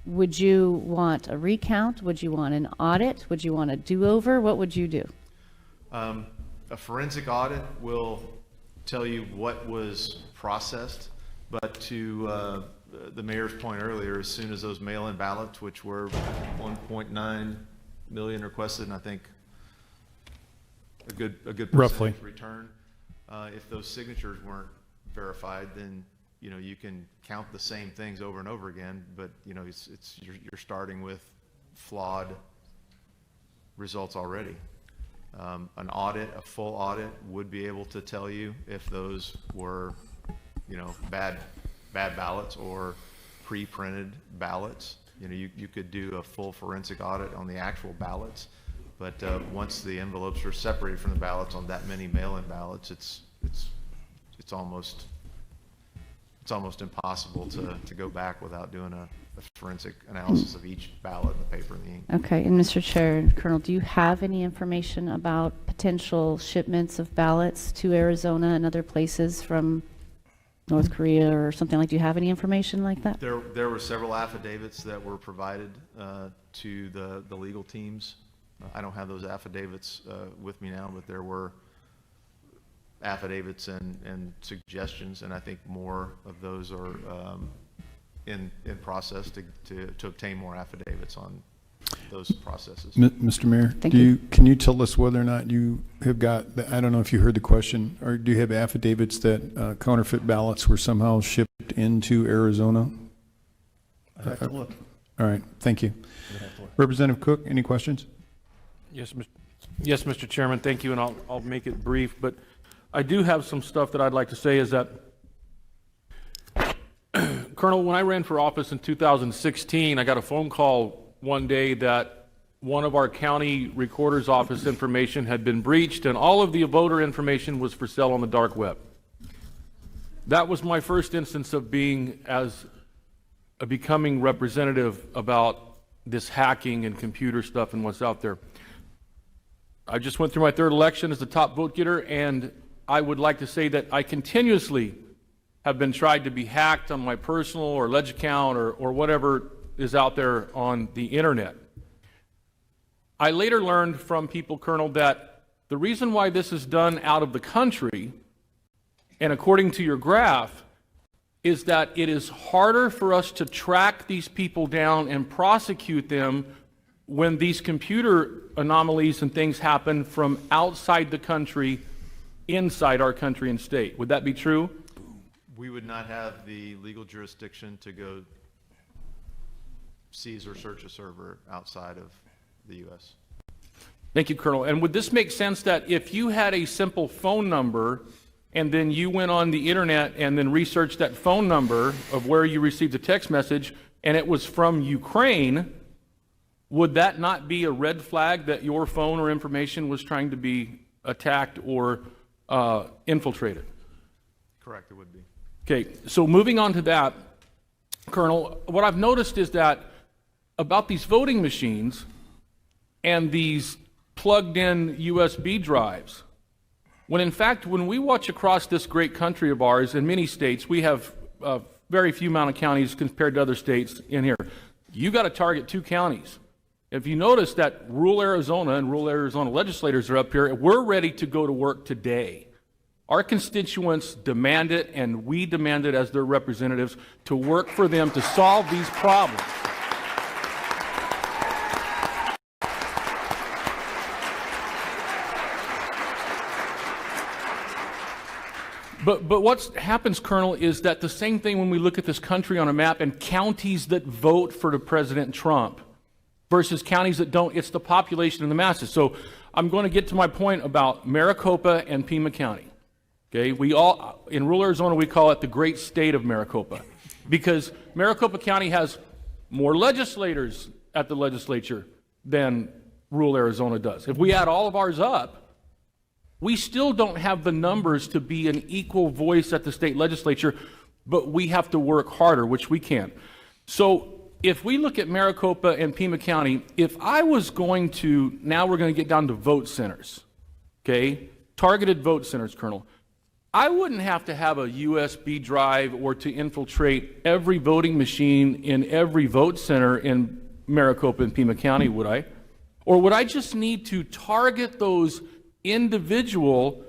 would you want a recount? Would you want an audit? Would you want a do-over? What would you do? A forensic audit will tell you what was processed, but to the mayor's point earlier, as soon as those mail-in ballots, which were 1.9 million requested, and I think a good Roughly. percentage return. If those signatures weren't verified, then you can count the same things over and over again, but you're starting with flawed results already. An audit, a full audit, would be able to tell you if those were bad ballots or pre-printed ballots. You could do a full forensic audit on the actual ballots. But once the envelopes are separated from the ballots on that many mail-in ballots, it's almost impossible to go back without doing a forensic analysis of each ballot, the paper, and the ink. Okay, and Mr. Chair and Colonel, do you have any information about potential shipments of ballots to Arizona and other places from North Korea or something like? Do you have any information like that? There were several affidavits that were provided to the legal teams. I don't have those affidavits with me now, but there were affidavits and suggestions, and I think more of those are in process to obtain more affidavits on those processes. Mr. Mayor, Thank can you tell us whether or not you have got, I don't know if you heard the question, or do you have affidavits that counterfeit ballots were somehow shipped into Arizona? I'd have to look. All right, thank you. Representative Cook, any questions? Yes, Mr. Chairman, thank you, and I'll make it brief, but I do have some stuff that I'd like to say is that, Colonel, when I ran for office in 2016, I got a phone call one day that one of our county recorder's office information had been breached and all of the voter information was for sale on the dark web. That was my first instance of becoming representative about this hacking and computer stuff and what's out there. I just went through my third election as the top vote getter, and I would like to say that I continuously have been tried to be hacked on my personal or ledge account or whatever is out there on the internet. I later learned from people, Colonel, that the reason why this is done out of the country, and according to your graph, is that it is harder for us to track these people down and prosecute them when these computer anomalies and things happen from outside the country, inside our country and state. Would that be true? We would not have the legal jurisdiction to go seize or search a server outside of the U.S. Thank you, Colonel. And would this make sense that if you had a simple phone number and then you went on the internet and then researched that phone number of where you received a text message and it was from Ukraine, would that not be a red flag that your phone or information was trying to be attacked or infiltrated? Correct, it would be. Okay, so moving on to that, Colonel, what I've noticed is that about these voting machines and these plugged-in USB drives, When in fact, when we watch across this great country of ours, in many states, we have very few amount of counties compared to other states in here. You got to target 2 counties. If you notice that rural Arizona and rural Arizona legislators are up here, we're ready to go to work today. Our constituents demand it, and we demand it as their representatives to work for them to solve these problems. But what happens, Colonel, is that the same thing when we look at this country on a map and counties that vote for the President Trump versus counties that don't, it's the population and the masses. So I'm going to get to my point about Maricopa and Pima County. Okay, we all, in rural Arizona, we call it the great state of Maricopa because Maricopa County has more legislators at the legislature than rural Arizona does. If we add all of ours up, we still don't have the numbers to be an equal voice at the state legislature, but we have to work harder, which we can. So if we look at Maricopa and Pima County, if I was going to, now we're going to get down to vote centers, okay? Targeted vote centers, Colonel. I wouldn't have to have a USB drive or to infiltrate every voting machine in every vote center in Maricopa and Pima County, would I? Or would I just need to target those individual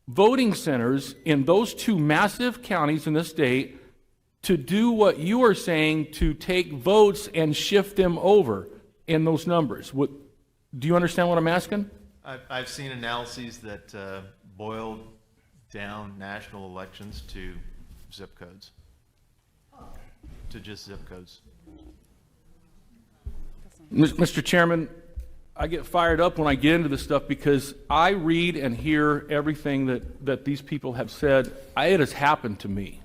voting centers in those 2 massive counties in the state to do what you are saying, to take votes and shift them over in those numbers? Do you understand what I'm asking? I've seen analyses that boiled down national elections to zip codes, to just zip codes. Mr. Chairman, I get fired up when I get into this stuff because I read and hear everything that these people have said. It has happened to me.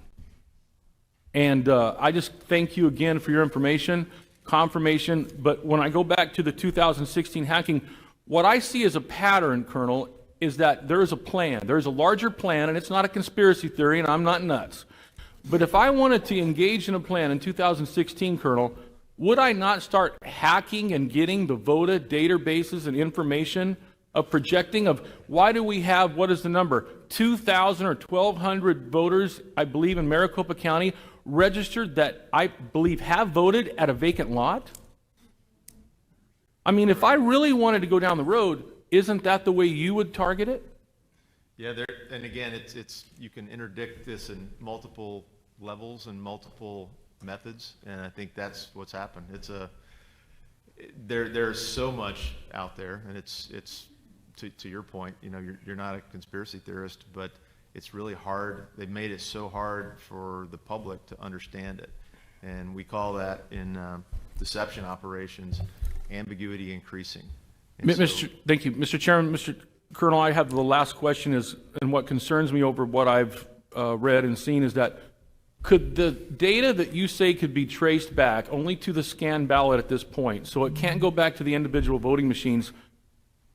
And I just thank you again for your information, confirmation. But when I go back to the 2016 hacking, what I see as a pattern, Colonel, is that there is a plan. There's a larger plan, and it's not a conspiracy theory, and I'm not nuts. But if I wanted to engage in a plan in 2016, Colonel, would I not start hacking and getting the VOTA databases and information of projecting of why do we have, what is the number, 2,000 or 1,200 voters, I believe, in Maricopa County registered that I believe have voted at a vacant lot? I mean, if I really wanted to go down the road, isn't that the way you would target it? Yeah, and again, it's you can interdict this in multiple levels and multiple methods, and I think that's what's happened. There's so much out there, and it's to your point, you know, you're not a conspiracy theorist, but it's really hard. They've made it so hard for the public to understand it, and we call that in deception operations ambiguity increasing. And Thank you, Mr. Chairman. Mr. Colonel, I have the last question is, and what concerns me over what I've read and seen is that could the data that you say could be traced back only to the scanned ballot at this point, so it can't go back to the individual voting machines,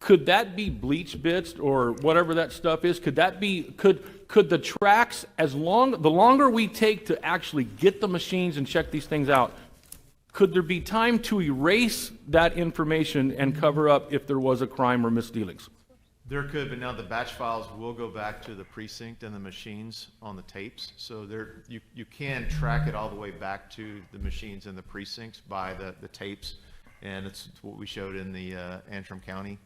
could that be bleach bits or whatever that stuff is? Could that be, could the tracks, the longer we take to actually get the machines and check these things out, could there be time to erase that information and cover up if there was a crime or misdealings? There could, but now the batch files will go back to the precinct and the machines on the tapes. So you can track it all the way back to the machines and the precincts by the tapes. And it's what we showed in the Antrim County,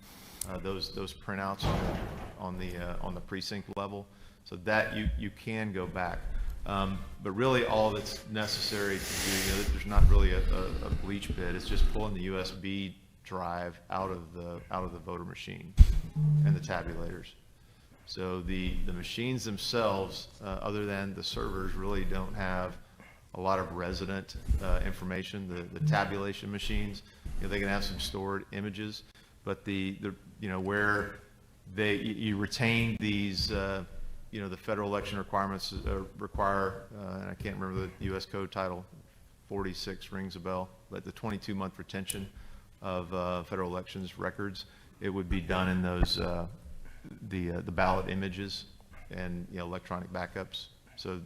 those printouts on the precinct level. So that you can go back. But really all that's necessary to do, there's not really a bleach bit. It's just pulling the USB drive out of the voter machine and the tabulators. So the machines themselves, other than the servers, really don't have a lot of resident information. The tabulation machines, they can have some stored images, but the where you retain these the federal election requirements require, and I can't remember the U.S. Code Title 46 rings a bell, but the 22-month retention of federal elections records, it would be done in those the ballot images and electronic backups. So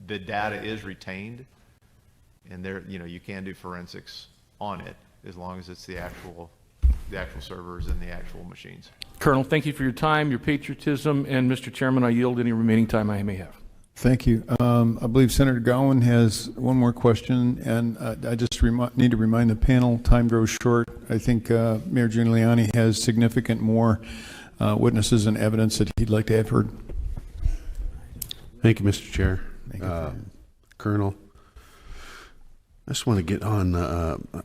the data is retained, and there you can do forensics on it as long as it's the actual servers and the actual machines. Colonel, thank you for your time, your patriotism, and Mr. Chairman, I yield any remaining time I may have. Thank you. I believe Senator Gowan has one more question, and I just need to remind the panel, time grows short. I think Mayor Giuliani has significant more witnesses and evidence that he'd like to have heard. Thank you, Mr. Chair. Colonel, I just want to get on,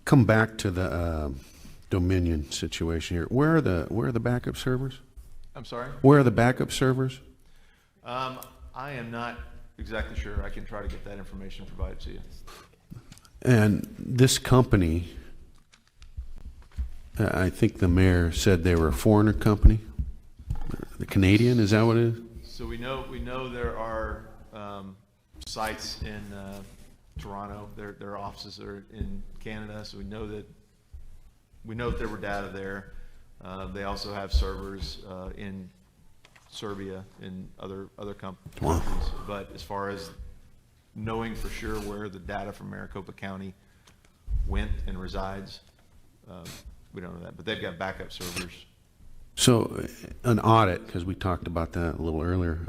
come back to the Dominion situation here. Where are the backup servers? I'm sorry? Where are the backup servers? I am not exactly sure. I can try to get that information provided to you. And this company, I think the mayor said they were a foreigner company. The Canadian, is that what it is? So we know there are sites in Toronto. Their offices are in Canada. So we know that there were data there. They also have servers in Serbia and other countries. Wow. But as far as knowing for sure where the data from Maricopa County went and resides, we don't know that. But they've got backup servers. So an audit, because we talked about that a little earlier.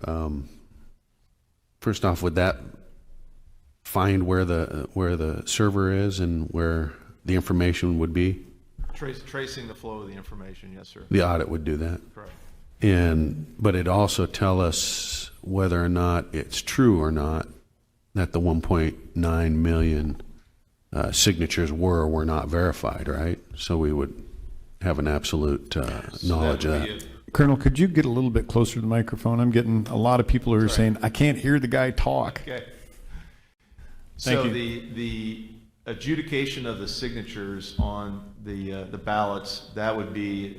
First off, would that find where the server is and where the information would be? Tracing the flow of the information, yes, sir. The audit would do that. Correct. But it also tell us whether or not it's true or not that the 1.9 million signatures were or were not verified, right? So we would have an absolute knowledge of that. Colonel, could you get a little bit closer to the microphone? I'm getting a lot of people who are saying, I can't hear the guy talk. Okay. Thank So you. the adjudication of the signatures on the ballots, that would be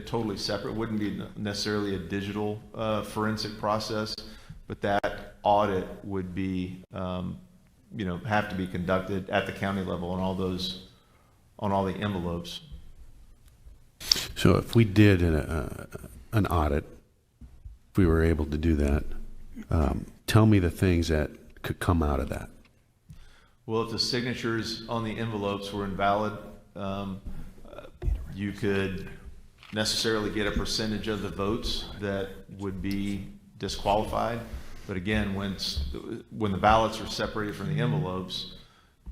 totally separate. It wouldn't be necessarily a digital forensic process, but that audit would be have to be conducted at the county level on all the envelopes. So if we did an audit, if we were able to do that, tell me the things that could come out of that. Well, if the signatures on the envelopes were invalid, you could necessarily get a percentage of the votes that would be disqualified. But again, when the ballots are separated from the envelopes,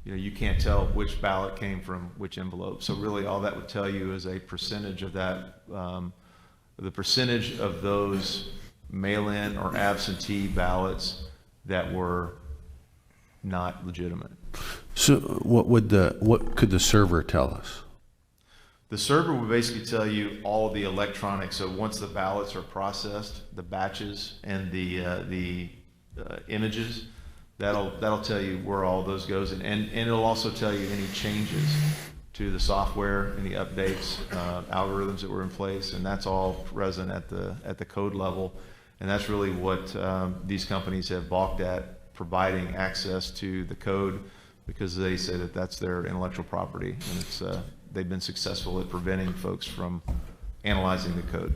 you can't tell which ballot came from which envelope. So really all that would tell you is a percentage of that, the percentage of those mail-in or absentee ballots that were not legitimate. So what could the server tell us? The server would basically tell you all of the electronics. So once the ballots are processed, the batches and the images, that'll tell you where all those goes, and it'll also tell you any changes to the software, any updates, algorithms that were in place, and that's all present at the code level, and that's really what these companies have balked at, providing access to the code, because they say that that's their intellectual property, and it's they've been successful at preventing folks from analyzing the code.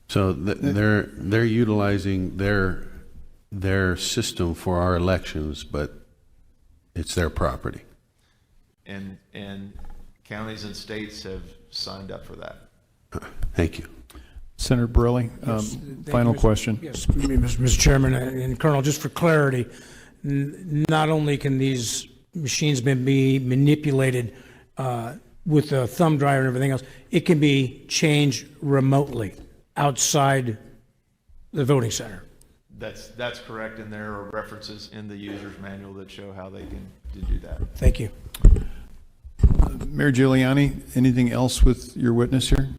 So they're utilizing their system for our elections, but it's their property. And counties and states have signed up for that. Thank you. Senator Borelli, final question. Yes, Mr. Chairman and Colonel, just for clarity, not only can these machines be manipulated with the thumb drive and everything else, it can be changed remotely outside the voting center. That's correct, and there are references in the user's manual that show how they can do that. Thank you. Mayor Giuliani, anything else with your witness here?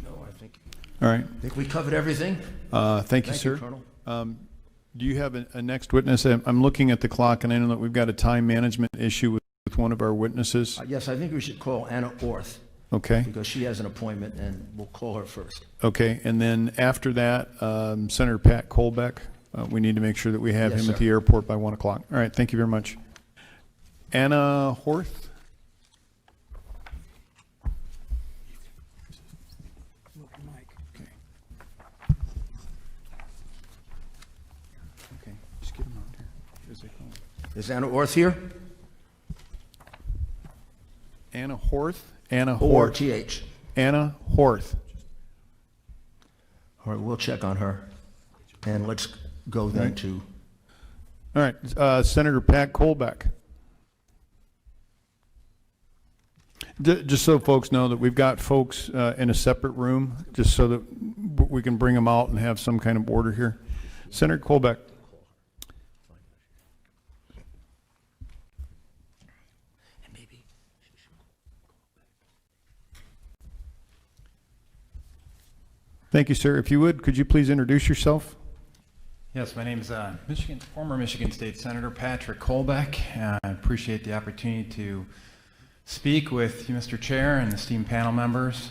No, I think All right. we covered everything. Thank you, sir. Colonel. Do you have a next witness? I'm looking at the clock, and I know that we've got a time management issue with one of our witnesses. Yes, I think we should call Anna Orth, Okay. because she has an appointment, and we'll call her first. Okay. And then after that, Senator Pat Colbeck. We need to make sure that we have Yes, him at sir. the airport by 1 o'clock. All right. Thank you very much. Anna Horth. Okay. Just get him out here as they call him. Is Anna Orth here? Anna Horth. Anna Or Horth. TH? Anna Horth. All right, we'll check on her. And let's go then to, All right, Senator Pat Colbeck. Just so folks know that we've got folks in a separate room, just so that we can bring them out and have some kind of order here. Senator Colbeck. Thank you, sir. If you would, could you please introduce yourself? Yes, my name is former Michigan State Senator Patrick Colbeck. I appreciate the opportunity to speak with you, Mr. Chair, and esteemed panel members.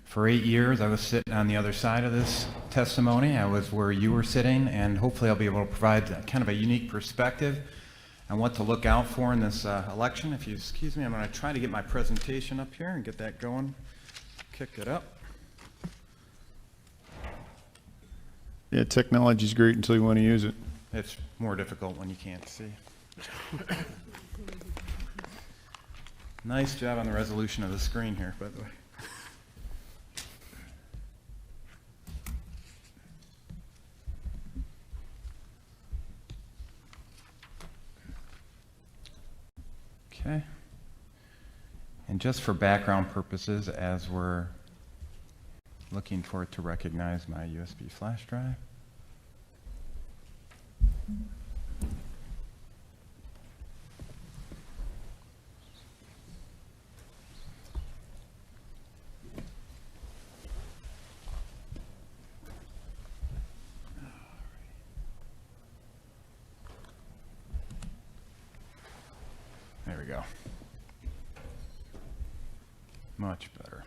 For 8 years, I was sitting on the other side of this testimony. I was where you were sitting, and hopefully I'll be able to provide kind of a unique perspective on what to look out for in this election. If you excuse me, I'm going to try to get my presentation up here and get that going. Kick it up. Yeah, technology's great until you want to use it. It's more difficult when you can't see. Nice job on the resolution of the screen here, by the way. Okay. And just for background purposes, as we're looking for it to recognize my USB flash drive. There we go. Much better.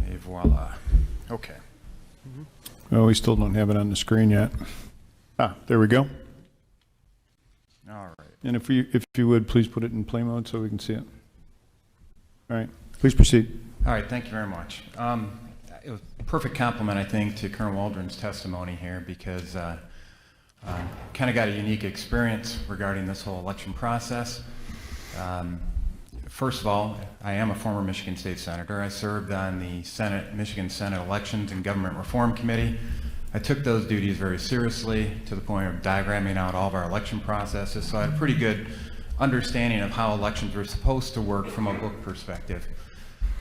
Et voila. Okay. Oh, we still don't have it on the screen yet. Ah, there we go. All right. And if you would, please put it in play mode so we can see it. All right, please proceed. All right, thank you very much. It was a perfect compliment, I think, to Colonel Waldron's testimony here because kind of got a unique experience regarding this whole election process. First of all, I am a former Michigan State Senator. I served on the Michigan Senate Elections and Government Reform Committee. I took those duties very seriously to the point of diagramming out all of our election processes, so I had a pretty good understanding of how elections were supposed to work from a book perspective.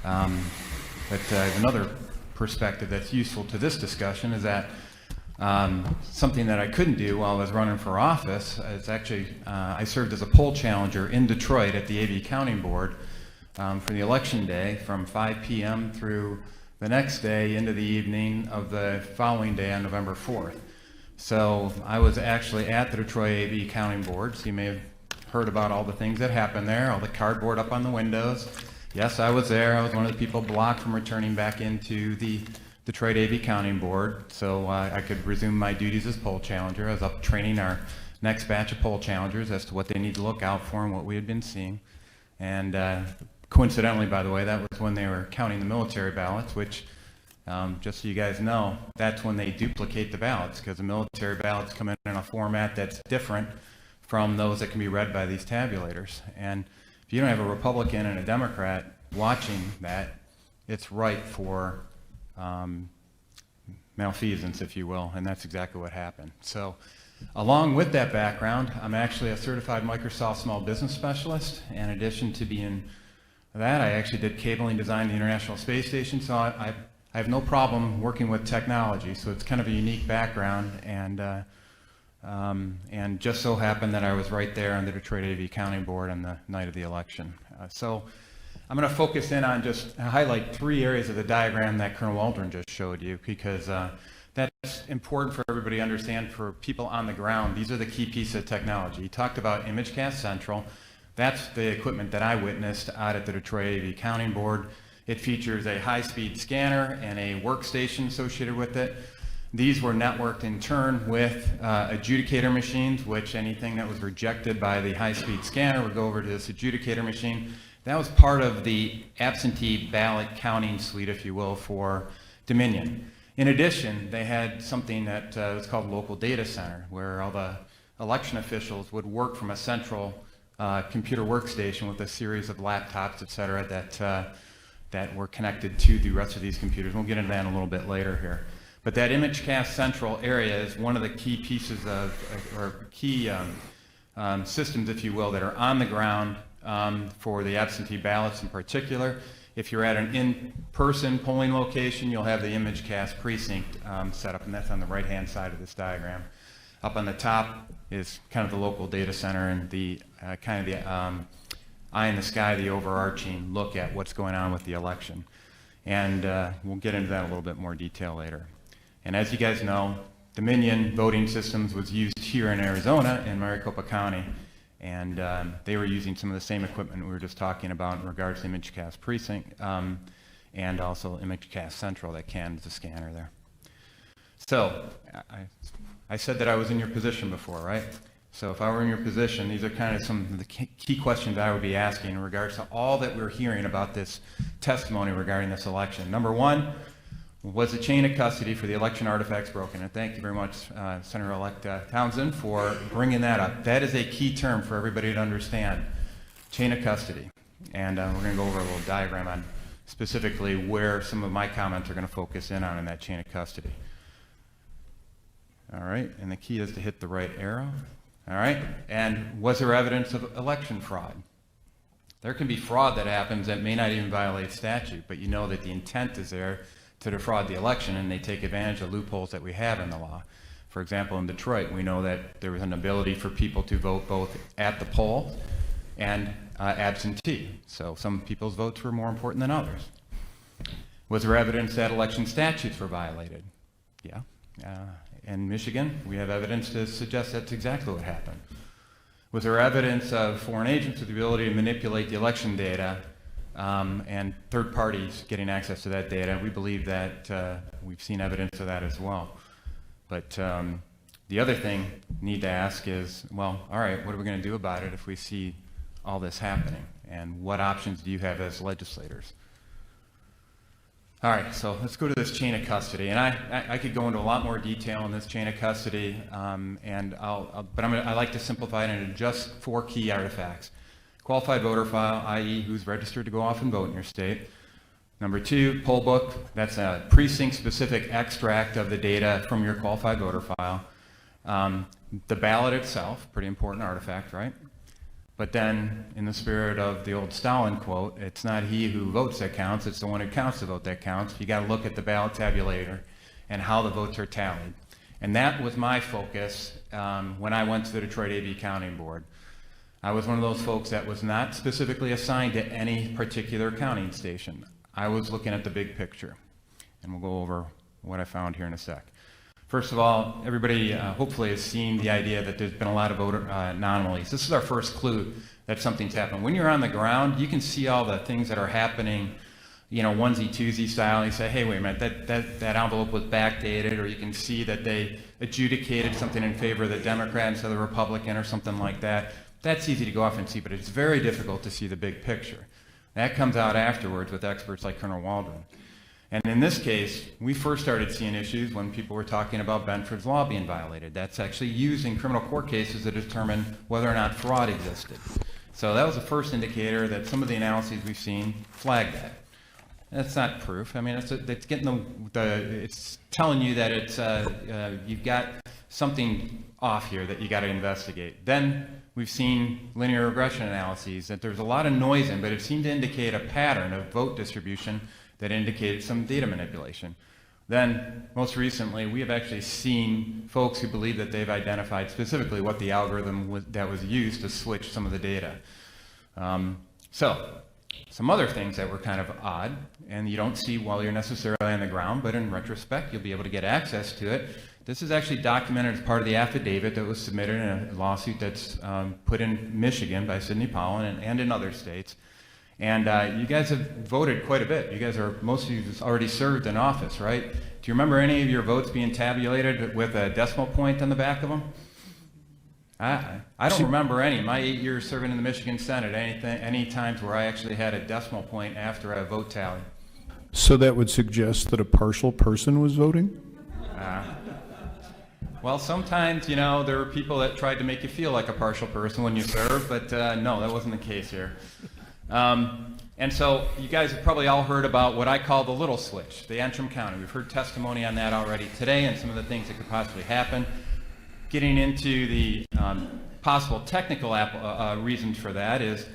But another perspective that's useful to this discussion is that something that I couldn't do while I was running for office is actually, I served as a poll challenger in Detroit at the AV Counting Board for the election day from 5 p.m. through the next day into the evening of the following day on November 4th. So I was actually at the Detroit AV Counting Board, so you may have heard about all the things that happened there, all the cardboard up on the windows. Yes, I was there. I was one of the people blocked from returning back into the Detroit AV Counting Board, so I could resume my duties as poll challenger. I was up training our next batch of poll challengers as to what they need to look out for and what we had been seeing. And coincidentally, by the way, that was when they were counting the military ballots, which, just so you guys know, that's when they duplicate the ballots, because the military ballots come in a format that's different from those that can be read by these tabulators. And if you don't have a Republican and a Democrat watching that, it's ripe for malfeasance, if you will, and that's exactly what happened. So along with that background, I'm actually a certified Microsoft small business specialist. In addition to being that, I actually did cabling design the International Space Station, so I have no problem working with technology, so it's kind of a unique background, and just so happened that I was right there on the Detroit AV Counting Board on the night of the election. So I'm going to focus in on just highlight 3 areas of the diagram that Colonel Waldron just showed you, because that's important for everybody to understand. For people on the ground, these are the key pieces of technology. He talked about ImageCast Central. That's the equipment that I witnessed out at the Detroit AV Counting Board. It features a high-speed scanner and a workstation associated with it. These were networked in turn with adjudicator machines, which anything that was rejected by the high-speed scanner would go over to this adjudicator machine. That was part of the absentee ballot counting suite, if you will, for Dominion. In addition, they had something that was called local data center, where all the election officials would work from a central computer workstation with a series of laptops, et cetera, that were connected to the rest of these computers. We'll get into that a little bit later here. But that ImageCast Central area is one of the key pieces of, or key systems, if you will, that are on the ground for the absentee ballots in particular. If you're at an in-person polling location, you'll have the ImageCast precinct set up, and that's on the right-hand side of this diagram. Up on the top is kind of the local data center and the kind of the eye in the sky, the overarching look at what's going on with the election. And we'll get into that in a little bit more detail later. And as you guys know, Dominion Voting Systems was used here in Arizona in Maricopa County, and they were using some of the same equipment we were just talking about in regards to ImageCast Precinct and also ImageCast Central, that CAN is the scanner there. So I said that I was in your position before, right? So if I were in your position, these are kind of some of the key questions I would be asking in regards to all that we're hearing about this testimony regarding this election. Number one, was the chain of custody for the election artifacts broken? And thank you very much, Senator-elect Townsend, for bringing that up. That is a key term for everybody to understand, chain of custody. And we're going to go over a little diagram on specifically where some of my comments are going to focus in on in that chain of custody. All right, and the key is to hit the right arrow. All right, and was there evidence of election fraud? There can be fraud that happens that may not even violate statute, but you know that the intent is there to defraud the election, and they take advantage of loopholes that we have in the law. For example, in Detroit, we know that there was an ability for people to vote both at the poll and absentee. So some people's votes were more important than others. Was there evidence that election statutes were violated? Yeah. In Michigan, we have evidence to suggest that's exactly what happened. Was there evidence of foreign agents with the ability to manipulate the election data and third parties getting access to that data? We believe that we've seen evidence of that as well. But the other thing we need to ask is, well, all right, what are we going to do about it if we see all this happening? And what options do you have as legislators? All right, so let's go to this chain of custody. And I could go into a lot more detail on this chain of custody, but I like to simplify it into just 4 key artifacts. Qualified voter file, i.e. who's registered to go off and vote in your state. Number 2, poll book. That's a precinct-specific extract of the data from your qualified voter file. The ballot itself, pretty important artifact, right? But then, in the spirit of the old Stalin quote, it's not he who votes that counts, it's the one who counts the vote that counts. You got to look at the ballot tabulator and how the votes are tallied. And that was my focus when I went to the Detroit AV Counting Board. I was one of those folks that was not specifically assigned to any particular counting station. I was looking at the big picture. And we'll go over what I found here in a sec. First of all, everybody hopefully has seen the idea that there's been a lot of voter anomalies. This is our first clue that something's happened. When you're on the ground, you can see all the things that are happening, you know, onesie twosie style. You say, hey, wait a minute, that envelope was backdated, or you can see that they adjudicated something in favor of the Democrat instead of the Republican or something like that. That's easy to go off and see, but it's very difficult to see the big picture. That comes out afterwards with experts like Colonel Waldron. And in this case, we first started seeing issues when people were talking about Benford's law being violated. That's actually used in criminal court cases to determine whether or not fraud existed. So that was the first indicator that some of the analyses we've seen flagged that. That's not proof. I mean, it's getting it's telling you that it's you've got something off here that you got to investigate. Then we've seen linear regression analyses that there's a lot of noise in, but it seemed to indicate a pattern of vote distribution that indicated some data manipulation. Then, most recently, we have actually seen folks who believe that they've identified specifically what the algorithm that was used to switch some of the data. So, some other things that were kind of odd, and you don't see while you're necessarily on the ground, but in retrospect, you'll be able to get access to it. This is actually documented as part of the affidavit that was submitted in a lawsuit that's put in Michigan by Sidney Powell and in other states. And you guys have voted quite a bit. You guys are, most of you have already served in office, right? Do you remember any of your votes being tabulated with a decimal point on the back of them? I don't remember any. My 8 years serving in the Michigan Senate, any times where I actually had a decimal point after a vote tally. So that would suggest that a partial person was voting? Well, sometimes, there are people that tried to make you feel like a partial person when you serve, but no, that wasn't the case here. And so you guys have probably all heard about what I call the little switch, the Antrim County. We've heard testimony on that already today and some of the things that could possibly happen. Getting into the possible technical reasons for that is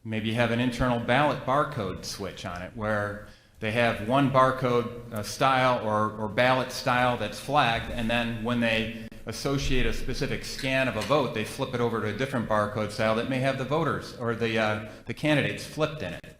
maybe you have an internal ballot barcode switch on it where they have one barcode style or ballot style that's flagged, and then when they associate a specific scan of a vote, they flip it over to a different barcode style that may have the voters or the candidates flipped in it.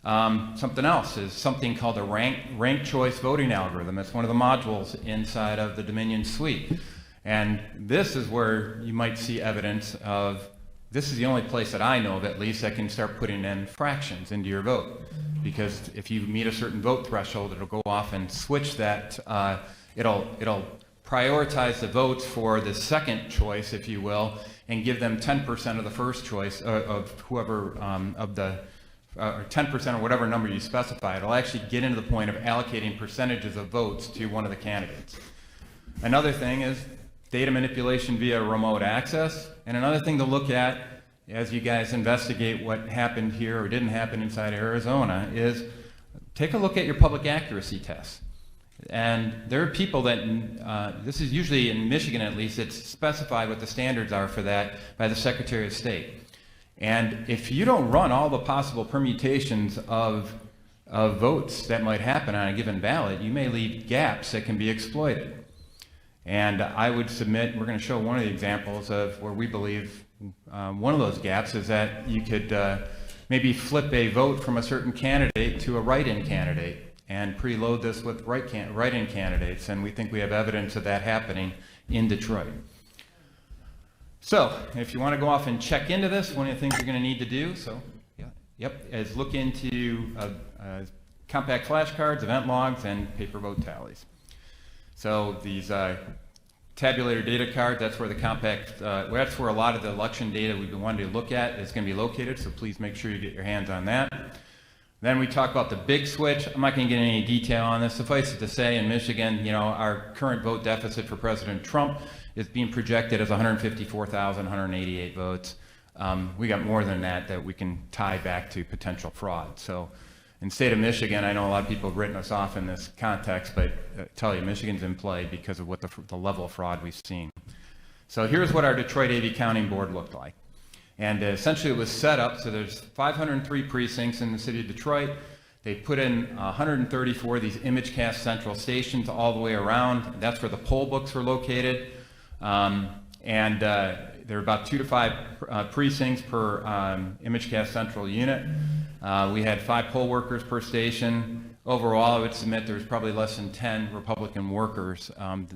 Something else is something called a ranked choice voting algorithm. It's one of the modules inside of the Dominion suite. And this is where you might see evidence of, this is the only place that I know of at least that can start putting in fractions into your vote. Because if you meet a certain vote threshold, it'll go off and switch that, it'll prioritize the votes for the second choice, if you will, and give them 10% of the first choice of whoever, or 10% or whatever number you specify. It'll actually get into the point of allocating percentages of votes to one of the candidates. Another thing is data manipulation via remote access. And another thing to look at as you guys investigate what happened here or didn't happen inside Arizona is take a look at your public accuracy tests. And there are people that, this is usually in Michigan at least, it's specified what the standards are for that by the Secretary of State. And if you don't run all the possible permutations of votes that might happen on a given ballot, you may leave gaps that can be exploited. And I would submit, we're going to show one of the examples of where we believe one of those gaps is that you could maybe flip a vote from a certain candidate to a write-in candidate and preload this with write-in candidates. And we think we have evidence of that happening in Detroit. So if you want to go off and check into this, one of the things you're going to need to do, is look into compact flashcards, event logs, and paper vote tallies. So these tabulator data cards, that's where the compact, that's where a lot of the election data we've been wanting to look at is going to be located, so please make sure you get your hands on that. Then we talk about the big switch. I'm not going to get into any detail on this. Suffice it to say, in Michigan, our current vote deficit for President Trump is being projected as 154,188 votes. We got more than that we can tie back to potential fraud. So in the state of Michigan, I know a lot of people have written us off in this context, but I tell you, Michigan's in play because of what the level of fraud we've seen. So here's what our Detroit AV Counting Board looked like. And essentially it was set up, so there's 503 precincts in the city of Detroit. They put in 134 of these ImageCast central stations all the way around. That's where the poll books were located. There are about 2 to 5 precincts per ImageCast central unit. We had 5 poll workers per station. Overall, I would submit there's probably less than 10 Republican workers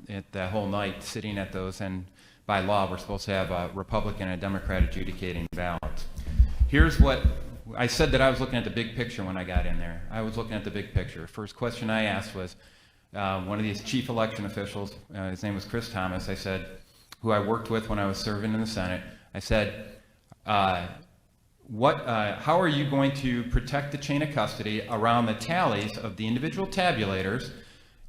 at that whole night sitting at those, and by law, we're supposed to have a Republican and a Democrat adjudicating ballots. Here's what, I said that I was looking at the big picture when I got in there. I was looking at the big picture. First question I asked was, one of these chief election officials, his name was Chris Thomas, I said, who I worked with when I was serving in the Senate, I said, how are you going to protect the chain of custody around the tallies of the individual tabulators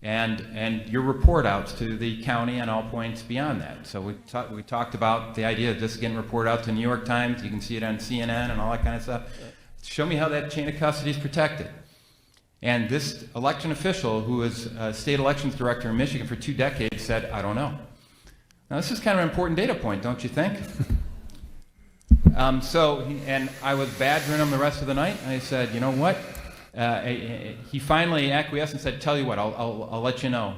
and your report outs to the county and all points beyond that? So we talked about the idea of this getting reported out to New York Times. You can see it on CNN and all that kind of stuff. Show me how that chain of custody is protected. And this election official, who was a state elections director in Michigan for 2 decades, said, I don't know. Now, this is kind of an important data point, don't you think? And I was badgering him the rest of the night. I said, you know what? He finally acquiesced and said, tell you what, I'll let you know.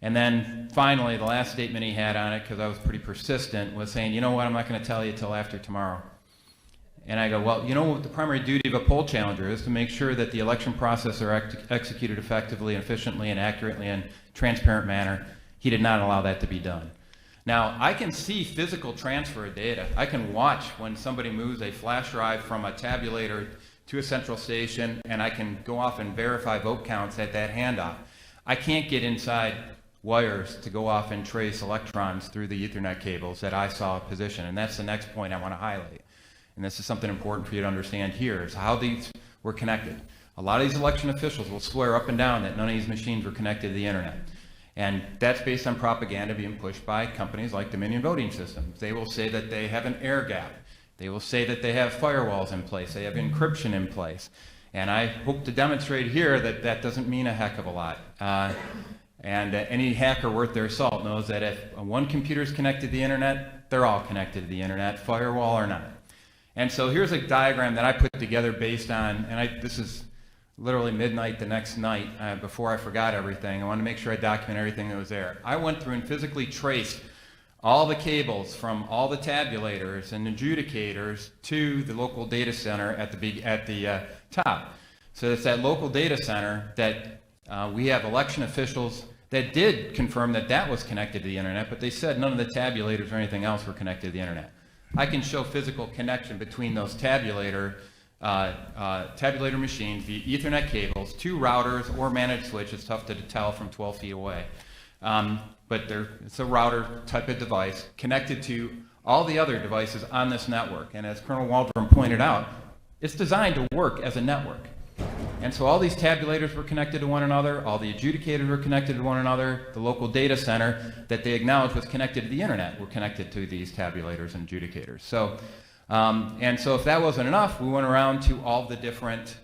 And then finally, the last statement he had on it, because I was pretty persistent, was saying, you know what, I'm not going to tell you till after tomorrow. And I go, well, you know what the primary duty of a poll challenger is? To make sure that the election process are executed effectively, efficiently, and accurately in a transparent manner. He did not allow that to be done. Now, I can see physical transfer of data. I can watch when somebody moves a flash drive from a tabulator to a central station, and I can go off and verify vote counts at that handoff. I can't get inside wires to go off and trace electrons through the Ethernet cables that I saw position, and that's the next point I want to highlight. And this is something important for you to understand here, is how these were connected. A lot of these election officials will swear up and down that none of these machines were connected to the internet. And that's based on propaganda being pushed by companies like Dominion Voting Systems. They will say that they have an air gap. They will say that they have firewalls in place. They have encryption in place. And I hope to demonstrate here that that doesn't mean a heck of a lot. Any hacker worth their salt knows that if one computer is connected to the internet, they're all connected to the internet, firewall or not. And so here's a diagram that I put together based on, this is literally midnight the next night before I forgot everything. I wanted to make sure I document everything that was there. I went through and physically traced all the cables from all the tabulators and adjudicators to the local data center at the top. So it's that local data center that we have election officials that did confirm that that was connected to the internet, but they said none of the tabulators or anything else were connected to the internet. I can show physical connection between those tabulator machines via Ethernet cables, 2 routers or managed switch. It's tough to tell from 12 feet away. But it's a router type of device connected to all the other devices on this network. And as Colonel Waldron pointed out, it's designed to work as a network. And so all these tabulators were connected to one another, all the adjudicators were connected to one another, the local data center that they acknowledged was connected to the internet were connected to these tabulators and adjudicators. So, so if that wasn't enough, we went around to all the different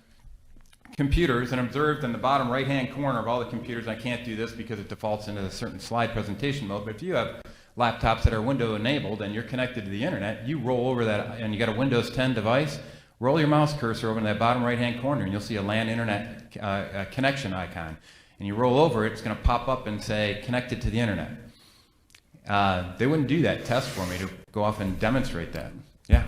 computers and observed in the bottom right-hand corner of all the computers. I can't do this because it defaults into a certain slide presentation mode, but if you have laptops that are window enabled and you're connected to the internet, you roll over that and you got a Windows 10 device, roll your mouse cursor over in that bottom right-hand corner and you'll see a LAN internet connection icon. And you roll over it, it's going to pop up and say connected to the internet. They wouldn't do that test for me to go off and demonstrate that. Yeah.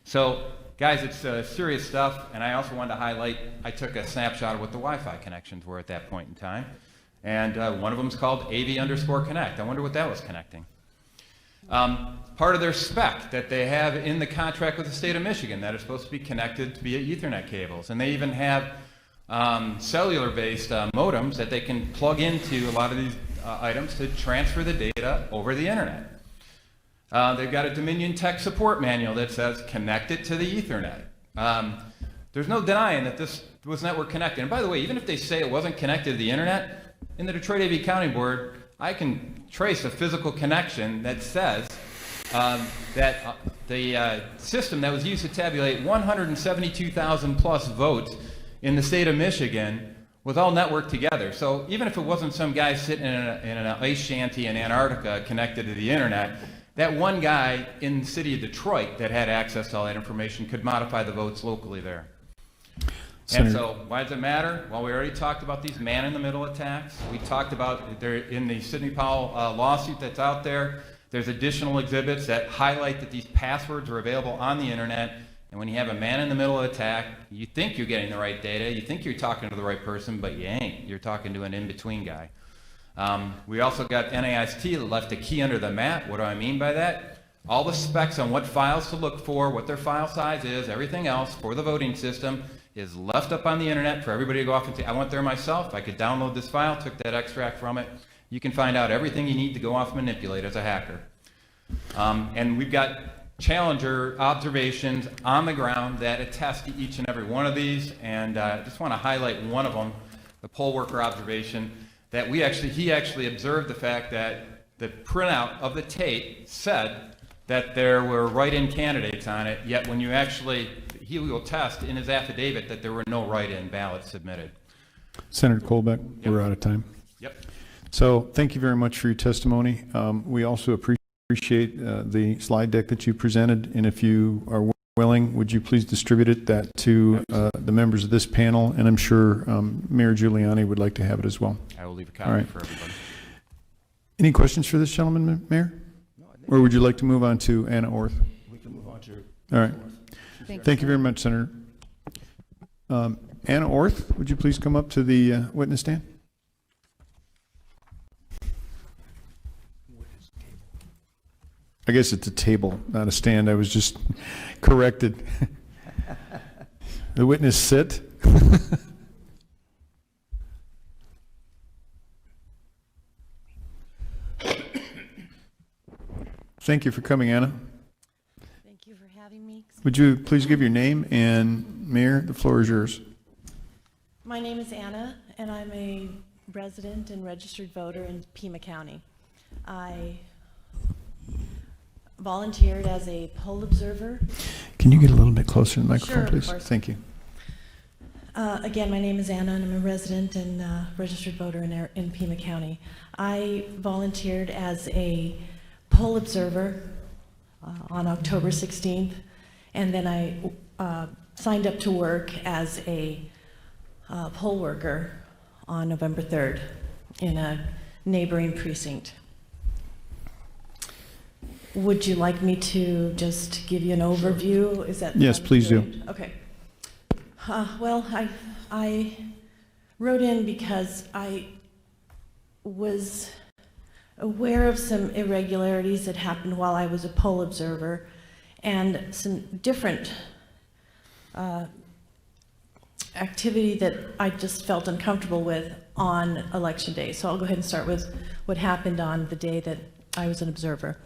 So guys, it's serious stuff, and I also wanted to highlight, I took a snapshot of what the Wi-Fi connections were at that point in time, and one of them is called AV_Connect. I wonder what that was connecting. Part of their spec that they have in the contract with the state of Michigan that are supposed to be connected via Ethernet cables, and they even have cellular-based modems that they can plug into a lot of these items to transfer the data over the internet. They've got a Dominion Tech support manual that says connect it to the Ethernet. There's no denying that this was network connected. And by the way, even if they say it wasn't connected to the internet, in the Detroit AV County Board, I can trace a physical connection that says that the system that was used to tabulate 172,000 plus votes in the state of Michigan was all networked together. So even if it wasn't some guy sitting in an ice shanty in Antarctica connected to the internet, that one guy in the city of Detroit that had access to all that information could modify the votes locally there. Senator. And so why does it matter? Well, we already talked about these man-in-the-middle attacks. We talked about, there in the Sidney Powell lawsuit that's out there, there's additional exhibits that highlight that these passwords are available on the internet. And when you have a man-in-the-middle attack, you think you're getting the right data, you think you're talking to the right person, but you ain't. You're talking to an in-between guy. We also got NAIST that left a key under the mat. What do I mean by that? All the specs on what files to look for, what their file size is, everything else for the voting system is left up on the internet for everybody to go off and say, I went there myself, I could download this file, took that extract from it. You can find out everything you need to go off and manipulate as a hacker. And we've got Challenger observations on the ground that attest to each and every one of these. And I just want to highlight one of them, the poll worker observation, that he actually observed the fact that the printout of the tape said that there were write-in candidates on it, yet when you actually, he will test in his affidavit that there were no write-in ballots submitted. Senator Colbeck, we're out of time. Yep. So thank you very much for your testimony. We also appreciate the slide deck that you presented, and if you are willing, would you please distribute that to the members of this panel? And I'm sure Mayor Giuliani would like to have it as well. I will leave a copy for everybody. Any questions for this gentleman, Mayor? Or would you like to move on to Anna Orth? We can move on to. All right. Thank you very much, Senator. Anna Orth, would you please come up to the witness stand? I guess it's a table, not a stand. I was just corrected. The witness sit. Thank you for coming, Anna. Thank you for having me. Would you please give your name, and Mayor, the floor is yours. My name is Anna, and I'm a resident and registered voter in Pima County. I volunteered as a poll observer. Can you get a little bit closer to the microphone, Sure, of please? course. Thank you. Again, my name is Anna, and I'm a resident and registered voter in Pima County. I volunteered as a poll observer on October 16th, and then I signed up to work as a poll worker on November 3rd in a neighboring precinct. Would you like me to just give you an overview? Is that? Yes, please do. good? Okay. Well, I wrote in because I was aware of some irregularities that happened while I was a poll observer and some different activity that I just felt uncomfortable with on election day. So I'll go ahead and start with what happened on the day that I was an observer.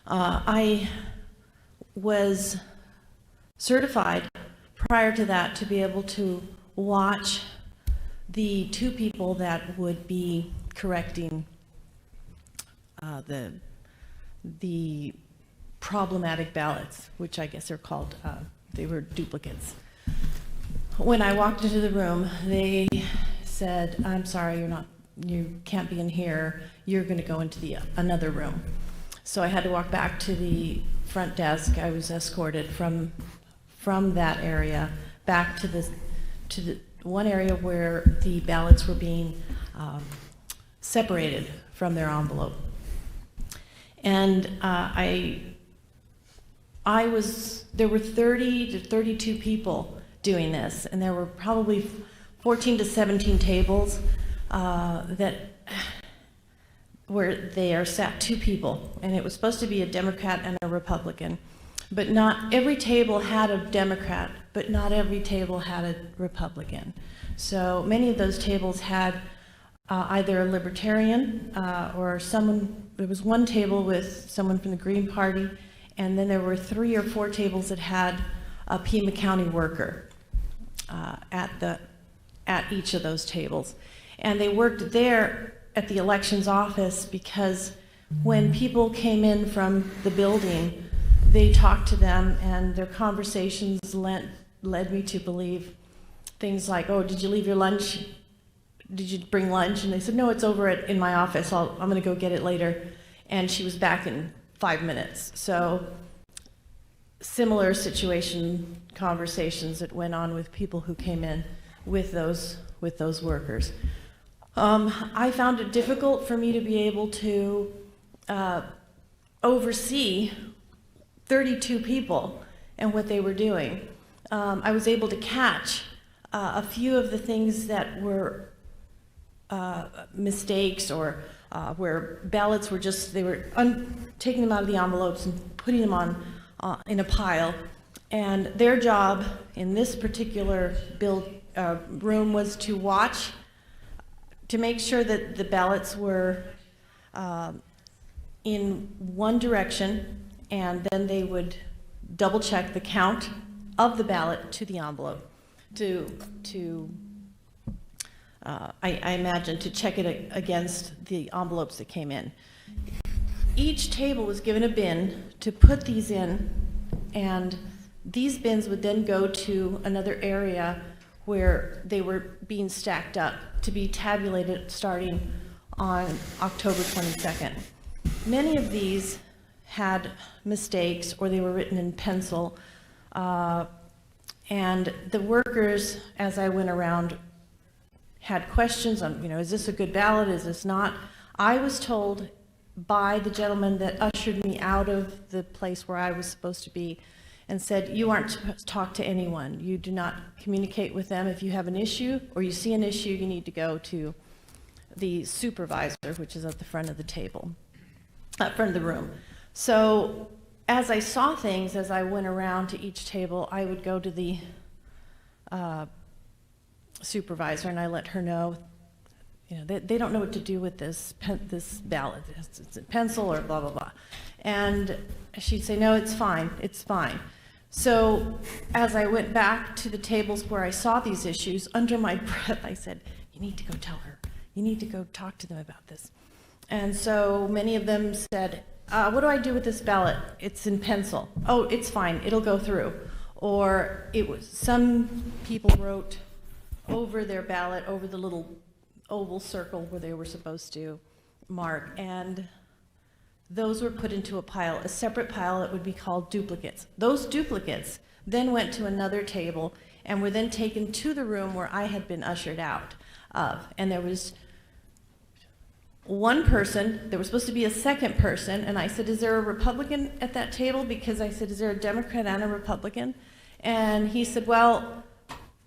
I was certified prior to that to be able to watch the two people that would be correcting the problematic ballots, which I guess are called, they were duplicates. When I walked into the room, they said, "I'm sorry, you can't be in here. You're going to go into another room." So I had to walk back to the front desk. I was escorted from that area back to the one area where the ballots were being separated from their envelope. And there were 30 to 32 people doing this, and there were probably 14 to 17 tables where there sat two people, and it was supposed to be a Democrat and a Republican. But not every table had a Democrat, but not every table had a Republican. So many of those tables had either a Libertarian or someone. There was one table with someone from the Green Party, and then there were 3 or 4 tables that had a Pima County worker at each of those tables. And they worked there at the elections office because when people came in from the building, they talked to them, and their conversations led me to believe things like, "Oh, did you leave your lunch? Did you bring lunch?" And they said, "No, it's over in my office. I'm going to go get it later." And she was back in 5 minutes. So similar situation conversations that went on with people who came in with those workers. I found it difficult for me to be able to oversee 32 people and what they were doing. I was able to catch a few of the things that were mistakes, or where ballots were just, they were taking them out of the envelopes and putting them on in a pile. And their job in this particular room was to watch, to make sure that the ballots were in one direction, and then they would double check the count of the ballot to the envelope I imagine to check it against the envelopes that came in. Each table was given a bin to put these in, and these bins would then go to another area where they were being stacked up to be tabulated starting on October 22nd. Many of these had mistakes, or they were written in pencil, and the workers, as I went around, had questions on, is this a good ballot, is this not? I was told by the gentleman that ushered me out of the place where I was supposed to be and said, "You aren't supposed to talk to anyone. You do not communicate with them. If you have an issue or you see an issue, you need to go to the supervisor," which is at the front of the table, front of the room. So as I saw things, as I went around to each table, I would go to the supervisor and I let her know, they don't know what to do with this ballot. It's a pencil or blah, blah, blah. And she'd say, "No, it's fine, it's fine." So as I went back to the tables where I saw these issues, under my breath, I said, you need to go tell her. You need to go talk to them about this. And so many of them said, what do I do with this ballot? It's in pencil. Oh, it's fine. It'll go through. Or it was, some people wrote over their ballot, over the little oval circle where they were supposed to mark, and those were put into a pile, a separate pile that would be called duplicates. Those duplicates then went to another table and were then taken to the room where I had been ushered out of. And there was one person, there was supposed to be a second person, and I said, is there a Republican at that table? Because I said, is there a Democrat and a Republican? And he said, well,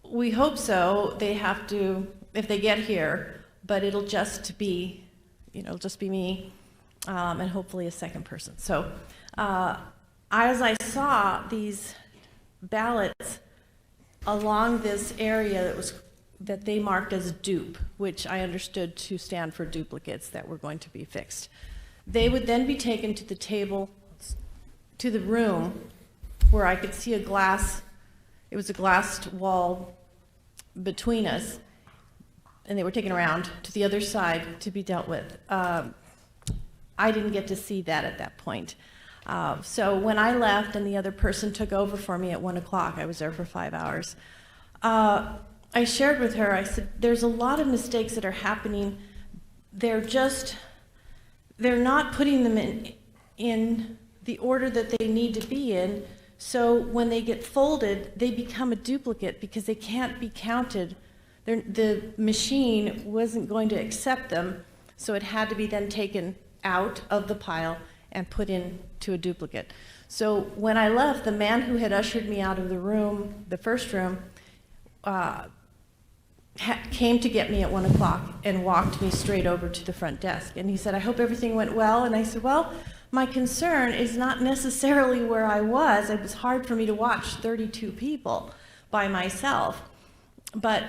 we hope so. They have to, if they get here, but it'll just be, just be me, and hopefully a second person. So as I saw these ballots along this area that they marked as dupe, which I understood to stand for duplicates that were going to be fixed, they would then be taken to the table, to the room where I could see a glass, it was a glassed wall between us, and they were taken around to the other side to be dealt with. I didn't get to see that at that point. So when I left and the other person took over for me at 1 o'clock, I was there for 5 hours, I shared with her, I said, there's a lot of mistakes that are happening. They're not putting them in the order that they need to be in. So when they get folded, they become a duplicate because they can't be counted. The machine wasn't going to accept them, so it had to be then taken out of the pile and put into a duplicate. So when I left, the man who had ushered me out of the room, the first room, came to get me at 1 o'clock and walked me straight over to the front desk. And he said, I hope everything went well. And I said, well, my concern is not necessarily where I was. It was hard for me to watch 32 people by myself. But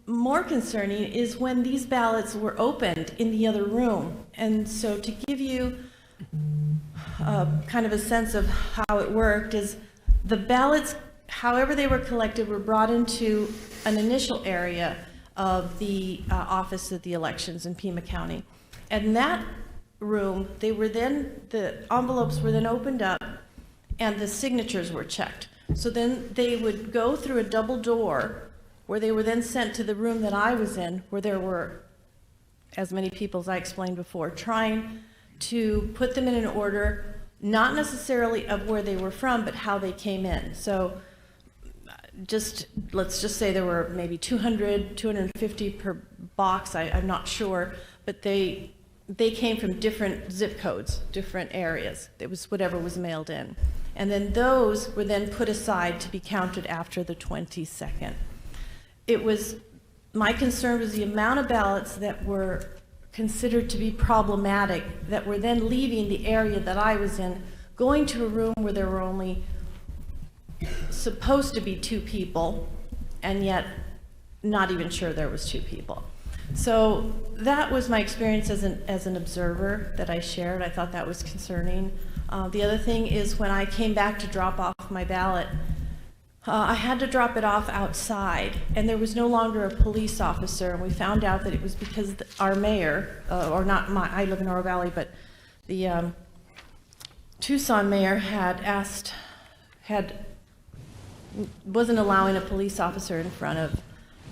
more concerning is when these ballots were opened in the other room. And so to give you kind of a sense of how it worked is the ballots, however they were collected, were brought into an initial area of the Office of the Elections in Pima County. And that room, the envelopes were then opened up and the signatures were checked. So then they would go through a double door where they were then sent to the room that I was in, where there were as many people as I explained before, trying to put them in an order, not necessarily of where they were from, but how they came in. So let's just say there were maybe 200, 250 per box, I'm not sure, but they came from different zip codes, different areas. It was whatever was mailed in. And then those were then put aside to be counted after the 22nd. My concern was the amount of ballots that were considered to be problematic that were then leaving the area that I was in, going to a room where there were only supposed to be 2 people, and yet not even sure there was 2 people. So that was my experience as an observer that I shared. I thought that was concerning. The other thing is when I came back to drop off my ballot, I had to drop it off outside, and there was no longer a police officer, and we found out that it was because our mayor, or not I live in Oro Valley, but the Tucson mayor wasn't allowing a police officer in front of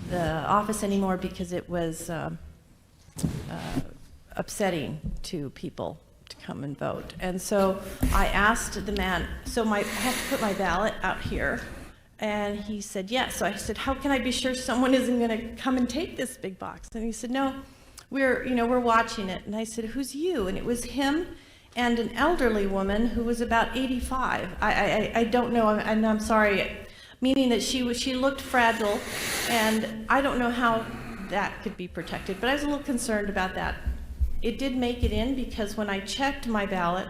the office anymore because it was upsetting to people to come and vote. And so I asked the man, I have to put my ballot out here. And he said, yes. So I said, how can I be sure someone isn't going to come and take this big box? And he said, no, we're watching it. And I said, who's you? And it was him and an elderly woman who was about 85. I don't know, and I'm sorry, meaning that she looked fragile, and I don't know how that could be protected, but I was a little concerned about that. It did make it in because when I checked my ballot,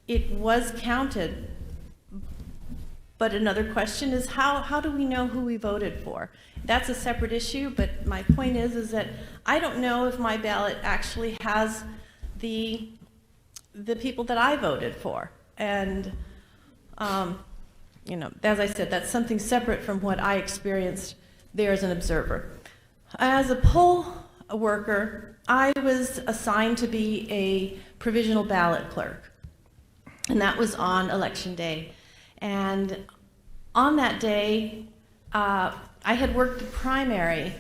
it was counted. But another question is how do we know who we voted for? That's a separate issue, but my point is that I don't know if my ballot actually has the people that I voted for. And as I said, that's something separate from what I experienced there as an observer. As a poll worker, I was assigned to be a provisional ballot clerk, and that was on election day. And on that day, I had worked the primary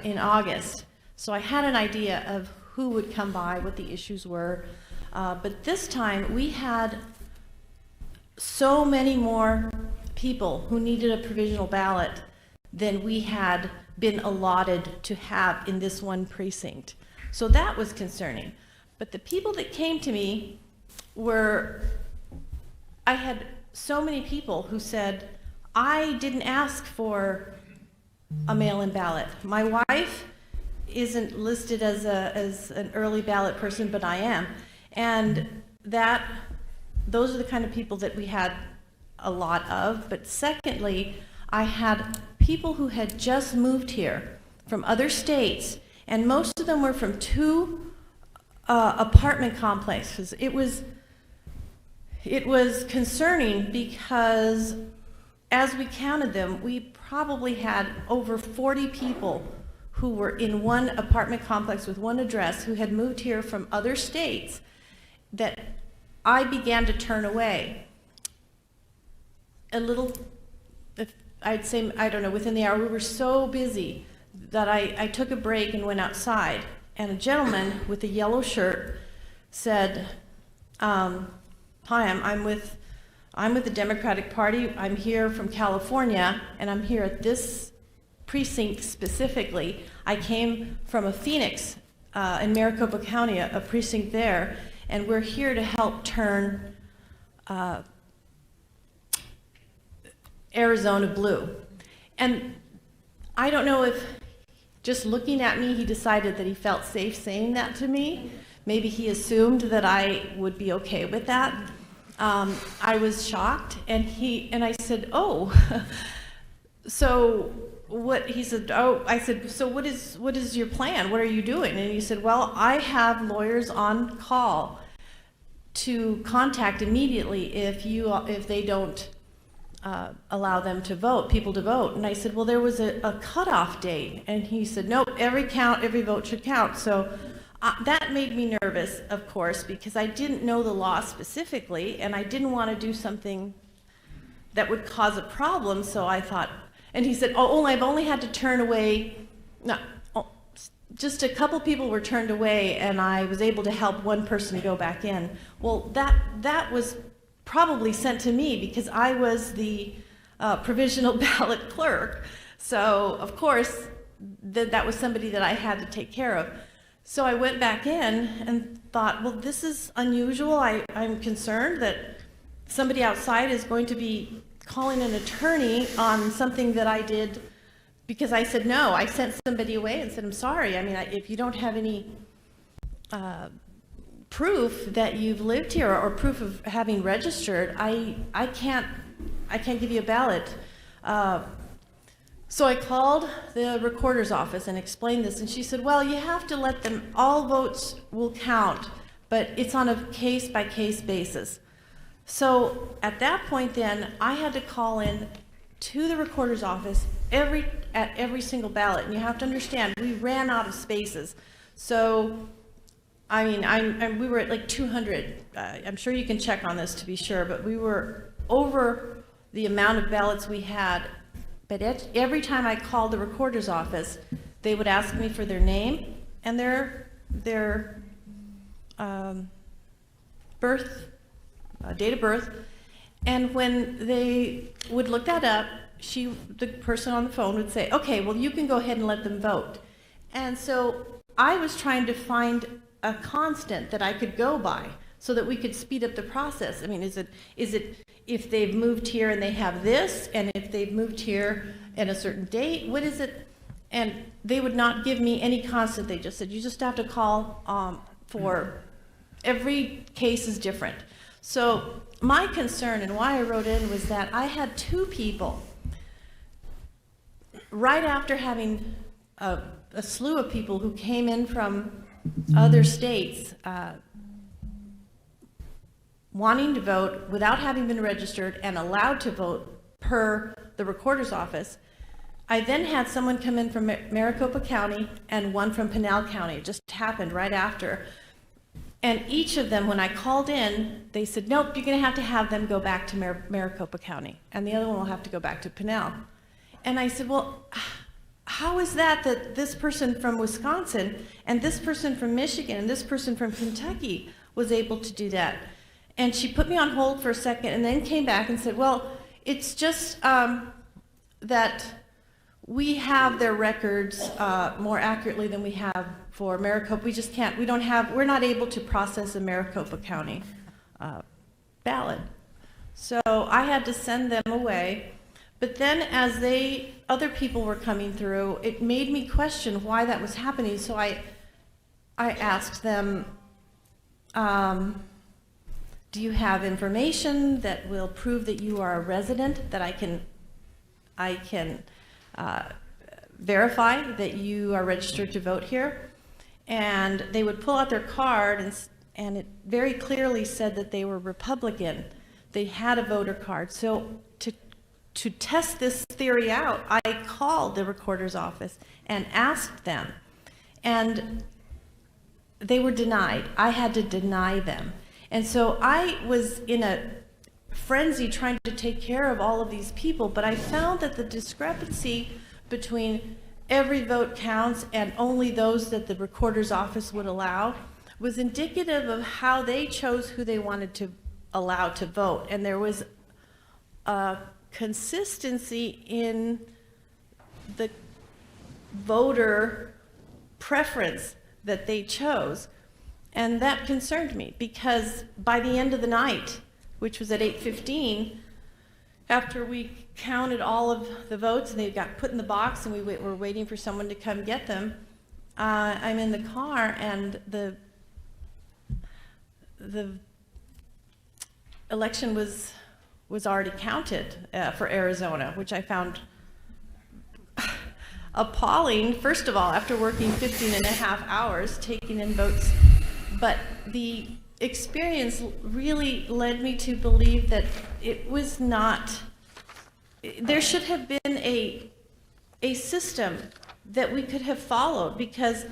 in August, so I had an idea of who would come by, what the issues were. But this time, we had so many more people who needed a provisional ballot than we had been allotted to have in this one precinct. So that was concerning. But the people that came to me I had so many people who said, I didn't ask for a mail-in ballot. My wife isn't listed as an early ballot person, but I am. And those are the kind of people that we had a lot of. But secondly, I had people who had just moved here from other states, and most of them were from 2 apartment complexes. It was concerning because as we counted them, we probably had over 40 people who were in one apartment complex with one address who had moved here from other states that I began to turn away. I'd say, I don't know, within the hour, we were so busy that I took a break and went outside, and a gentleman with a yellow shirt said, hi, I'm with the Democratic Party. I'm here from California, and I'm here at this precinct specifically. I came from a Phoenix in Maricopa County, a precinct there, and we're here to help turn Arizona blue. And I don't know if just looking at me, he decided that he felt safe saying that to me. Maybe he assumed that I would be okay with that. I was shocked, and I said, oh, so what? He said, oh, I said, so what is your plan? What are you doing? And he said, well, I have lawyers on call to contact immediately if they don't allow them to vote, people to vote. And I said, well, there was a cutoff date. And he said, nope, every vote should count. So that made me nervous, of course, because I didn't know the law specifically, and I didn't want to do something that would cause a problem. So I thought, and he said, oh, I've only had to turn away, just a couple people were turned away, and I was able to help one person go back in. Well, that was probably sent to me because I was the provisional ballot clerk. So, of course, that was somebody that I had to take care of. So I went back in and thought, well, this is unusual. I'm concerned that somebody outside is going to be calling an attorney on something that I did because I said no. I sent somebody away and said, I'm sorry. I mean, if you don't have any proof that you've lived here or proof of having registered, I can't give you a ballot. So I called the recorder's office and explained this, and she said, well, you have to let them, all votes will count, but it's on a case-by-case basis. So at that point then, I had to call in to the recorder's office at every single ballot, and you have to understand, we ran out of spaces. So, I mean, we were at like 200. I'm sure you can check on this to be sure, but we were over the amount of ballots we had. But every time I called the recorder's office, they would ask me for their name and their date of birth. And when they would look that up, the person on the phone would say, okay, well, you can go ahead and let them vote. And so I was trying to find a constant that I could go by so that we could speed up the process. I mean, is it if they've moved here and they have this, and if they've moved here at a certain date, what is it? And they would not give me any constant. They just said, you just have to call for every case is different. So my concern and why I wrote in was that I had 2 people right after having a slew of people who came in from other states. wanting to vote without having been registered and allowed to vote per the recorder's office. I then had someone come in from Maricopa County and one from Pinal County. It just happened right after. And each of them, when I called in, they said, nope, you're going to have them go back to Maricopa County, and the other one will have to go back to Pinal. And I said, well, how is that this person from Wisconsin and this person from Michigan and this person from Kentucky was able to do that? And she put me on hold for a second and then came back and said, well, it's just that we have their records more accurately than we have for Maricopa. We just can't, we're not able to process a Maricopa County ballot. So I had to send them away. But then as other people were coming through, it made me question why that was happening. So I asked them, do you have information that will prove that you are a resident, that I can verify that you are registered to vote here? And they would pull out their card, and it very clearly said that they were Republican. They had a voter card. So to test this theory out, I called the recorder's office and asked them, and they were denied. I had to deny them. And so I was in a frenzy trying to take care of all of these people, but I found that the discrepancy between every vote counts and only those that the recorder's office would allow was indicative of how they chose who they wanted to allow to vote. And there was a consistency in the voter preference that they chose. And that concerned me, because by the end of the night, which was at 8:15, after we counted all of the votes and they got put in the box and we were waiting for someone to come get them, I'm in the car and the election was already counted for Arizona, which I found appalling. First of all, after working 15 and a half hours taking in votes, but the experience really led me to believe that it was not, there should have been a system that we could have followed, because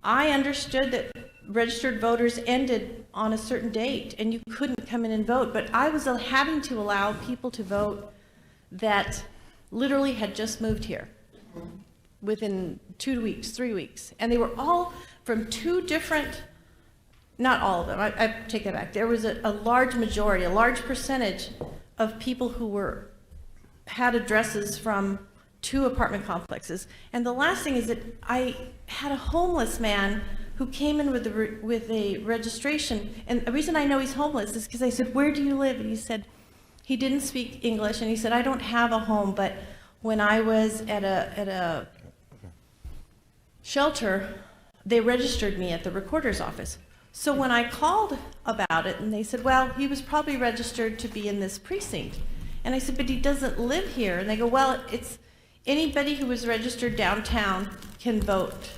I understood that registered voters ended on a certain date and you couldn't come in and vote, but I was having to allow people to vote that literally had just moved here within 2 weeks, 3 weeks, and they were all from two different, not all of them, I take that back. There was a large majority, a large percentage of people who had addresses from 2 apartment complexes. And the last thing is that I had a homeless man who came in with a registration. And the reason I know he's homeless is because I said, where do you live? And he said, he didn't speak English, and he said, I don't have a home, but when I was at a shelter, they registered me at the recorder's office. So when I called about it, and they said, well, he was probably registered to be in this precinct. And I said, but he doesn't live here. And they go, well, it's anybody who was registered downtown can vote.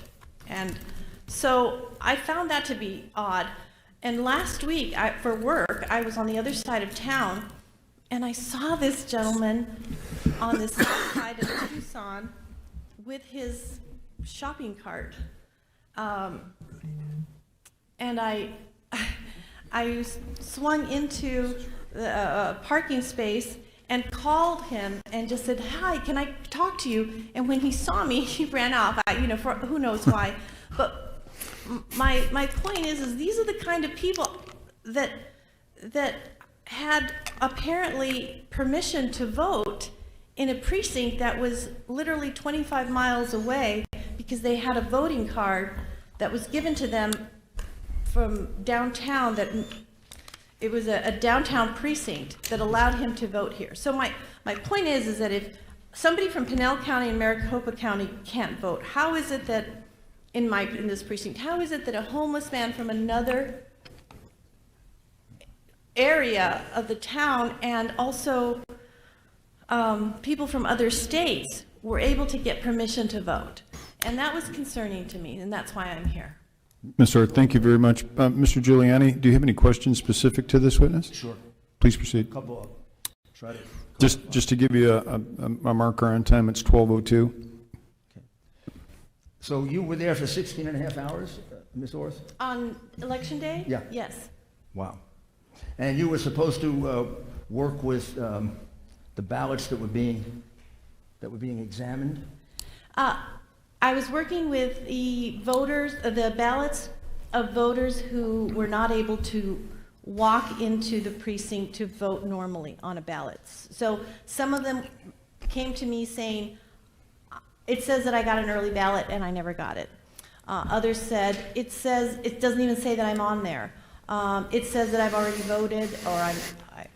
And so I found that to be odd. And last week, for work, I was on the other side of town, and I saw this gentleman on the south side of Tucson with his shopping cart. And I swung into the parking space and called him and just said, hi, can I talk to you? And when he saw me, he ran off, for who knows why. But my point is these are the kind of people that had apparently permission to vote in a precinct that was literally 25 miles away, because they had a voting card that was given to them from downtown, that it was a downtown precinct that allowed him to vote here. So my point is that if somebody from Pinal County and Maricopa County can't vote, how is it that in this precinct, how is it that a homeless man from another area of the town and also people from other states were able to get permission to vote? And that was concerning to me, and that's why I'm here. Ms. Orr, thank you very much. Mr. Giuliani, do you have any questions specific to this witness? Sure. Please proceed. Couple of, try to. Just to give you a marker on time, it's 12:02. So you were there for 16 and a half hours, Ms. Orth? On election day? Yeah. Yes. Wow. And you were supposed to work with the ballots that were being examined? I was working with the voters, the ballots of voters who were not able to walk into the precinct to vote normally on a ballot. So some of them came to me saying, it says that I got an early ballot and I never got it. Others said, it doesn't even say that I'm on there. It says that I've already voted, or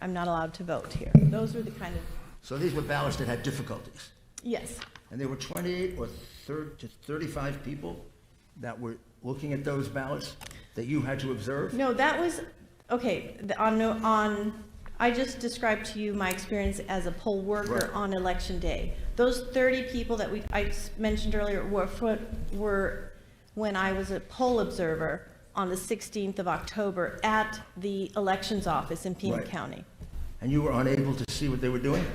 I'm not allowed to vote here. Those were the kind of, So these were ballots that had difficulties? yes. And there were 28 or 30 to 35 people that were looking at those ballots that you had to observe? No, that was, okay, I just described to you my experience as a poll worker Right. on election day. Those 30 people that I mentioned earlier were when I was a poll observer on the 16th of October at the elections office in Pima Right. County. And you were unable to see what they were doing?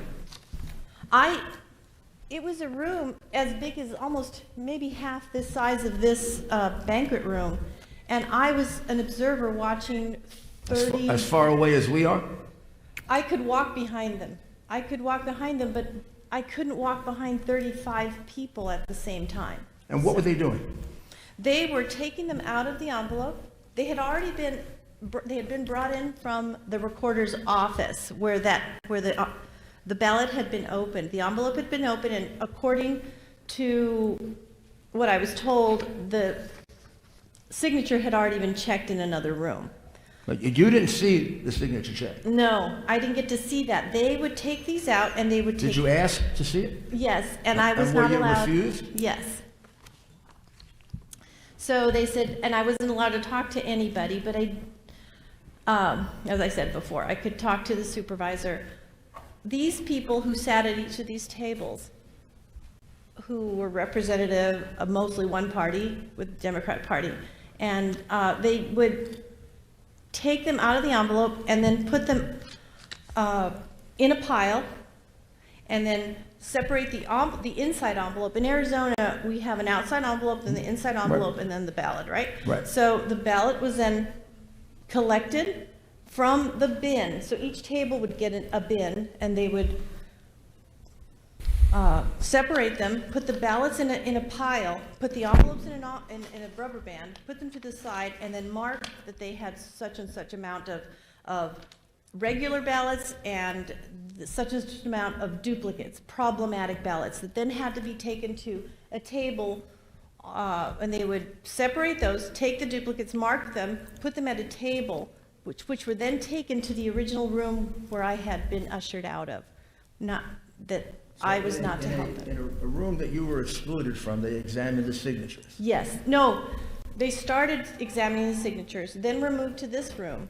It was a room as big as almost maybe half the size of this banquet room, and I was an observer watching 30. As far away as we are? I could walk behind them. But I couldn't walk behind 35 people at the same time. And what were they doing? They were taking them out of the envelope. They had been brought in from the recorder's office where the ballot had been opened. The envelope had been opened, and according to what I was told, the signature had already been checked in another room. But you didn't see the signature check? No, I didn't get to see that. They would take these out and they would take. Did you ask to see it? Yes, and I was And were not you allowed. refused? Yes. So they said, and I wasn't allowed to talk to anybody, but as I said before, I could talk to the supervisor. These people who sat at each of these tables, who were representative of mostly one party, with the Democrat Party, and they would take them out of the envelope and then put them in a pile, and then separate the inside envelope. In Arizona, we have an outside envelope, then the inside envelope, and then the ballot, right? Right. So the ballot was then collected from the bin. So each table would get a bin, and they would separate them, put the ballots in a pile, put the envelopes in a rubber band, put them to the side, and then mark that they had such and such amount of regular ballots and such and such amount of duplicates, problematic ballots, that then had to be taken to a table, and they would separate those, take the duplicates, mark them, put them at a table, which were then taken to the original room where I had been ushered out of. Not that I was not to help them. In a room that you were excluded from, they examined the signatures. Yes, no, they started examining the signatures, then were moved to this room.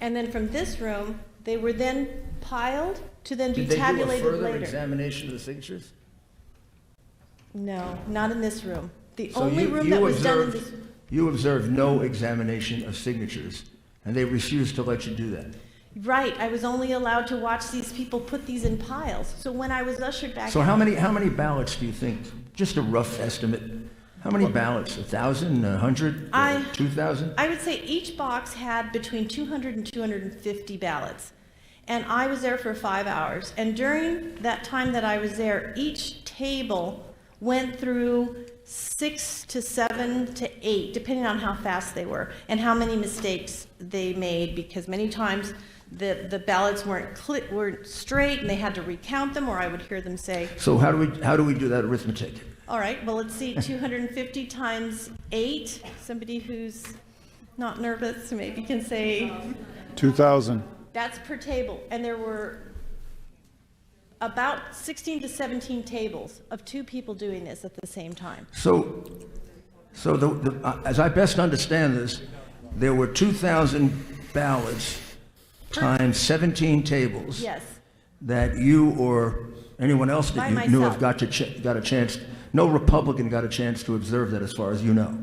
And then from this room, they were then piled to then be tabulated Did they do a further later. examination of the signatures? No, not in this room. The So only you- room you that was done in observed- this, You observed no examination of signatures, and they refused to let you do that. right, I was only allowed to watch these people put these in piles. So when I was ushered back So out. how many ballots do you think, just a rough estimate, how many ballots, 1,000, 100, 2,000? I would say each box had between 200 and 250 ballots. And I was there for 5 hours. And during that time that I was there, each table went through 6 to 7 to 8, depending on how fast they were and how many mistakes they made, because many times the ballots weren't straight and they had to recount them, or I would hear them say, So how do we do that arithmetic? all right, well, let's see, 250 times 8. Somebody who's not nervous maybe can say, 2,000. that's per table. And there were about 16 to 17 tables of 2 people doing this at the same time. So as I best understand this, there were 2,000 ballots times 17 tables. Yes. That you or anyone else that By you knew of myself. got a chance, no Republican got a chance to observe that as far as you know.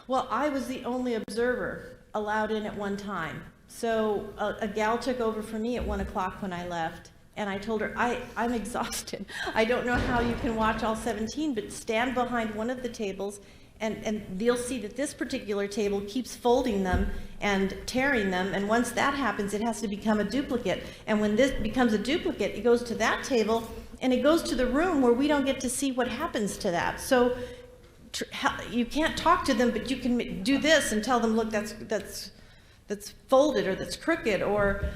Well, I was the only observer allowed in at one time. So a gal took over for me at 1 o'clock when I left, and I told her, I'm exhausted. I don't know how you can watch all 17, but stand behind one of the tables, and you'll see that this particular table keeps folding them and tearing them, and once that happens, it has to become a duplicate. And when this becomes a duplicate, it goes to that table, and it goes to the room where we don't get to see what happens to that. So you can't talk to them, but you can do this and tell them, look, that's folded, or that's crooked, or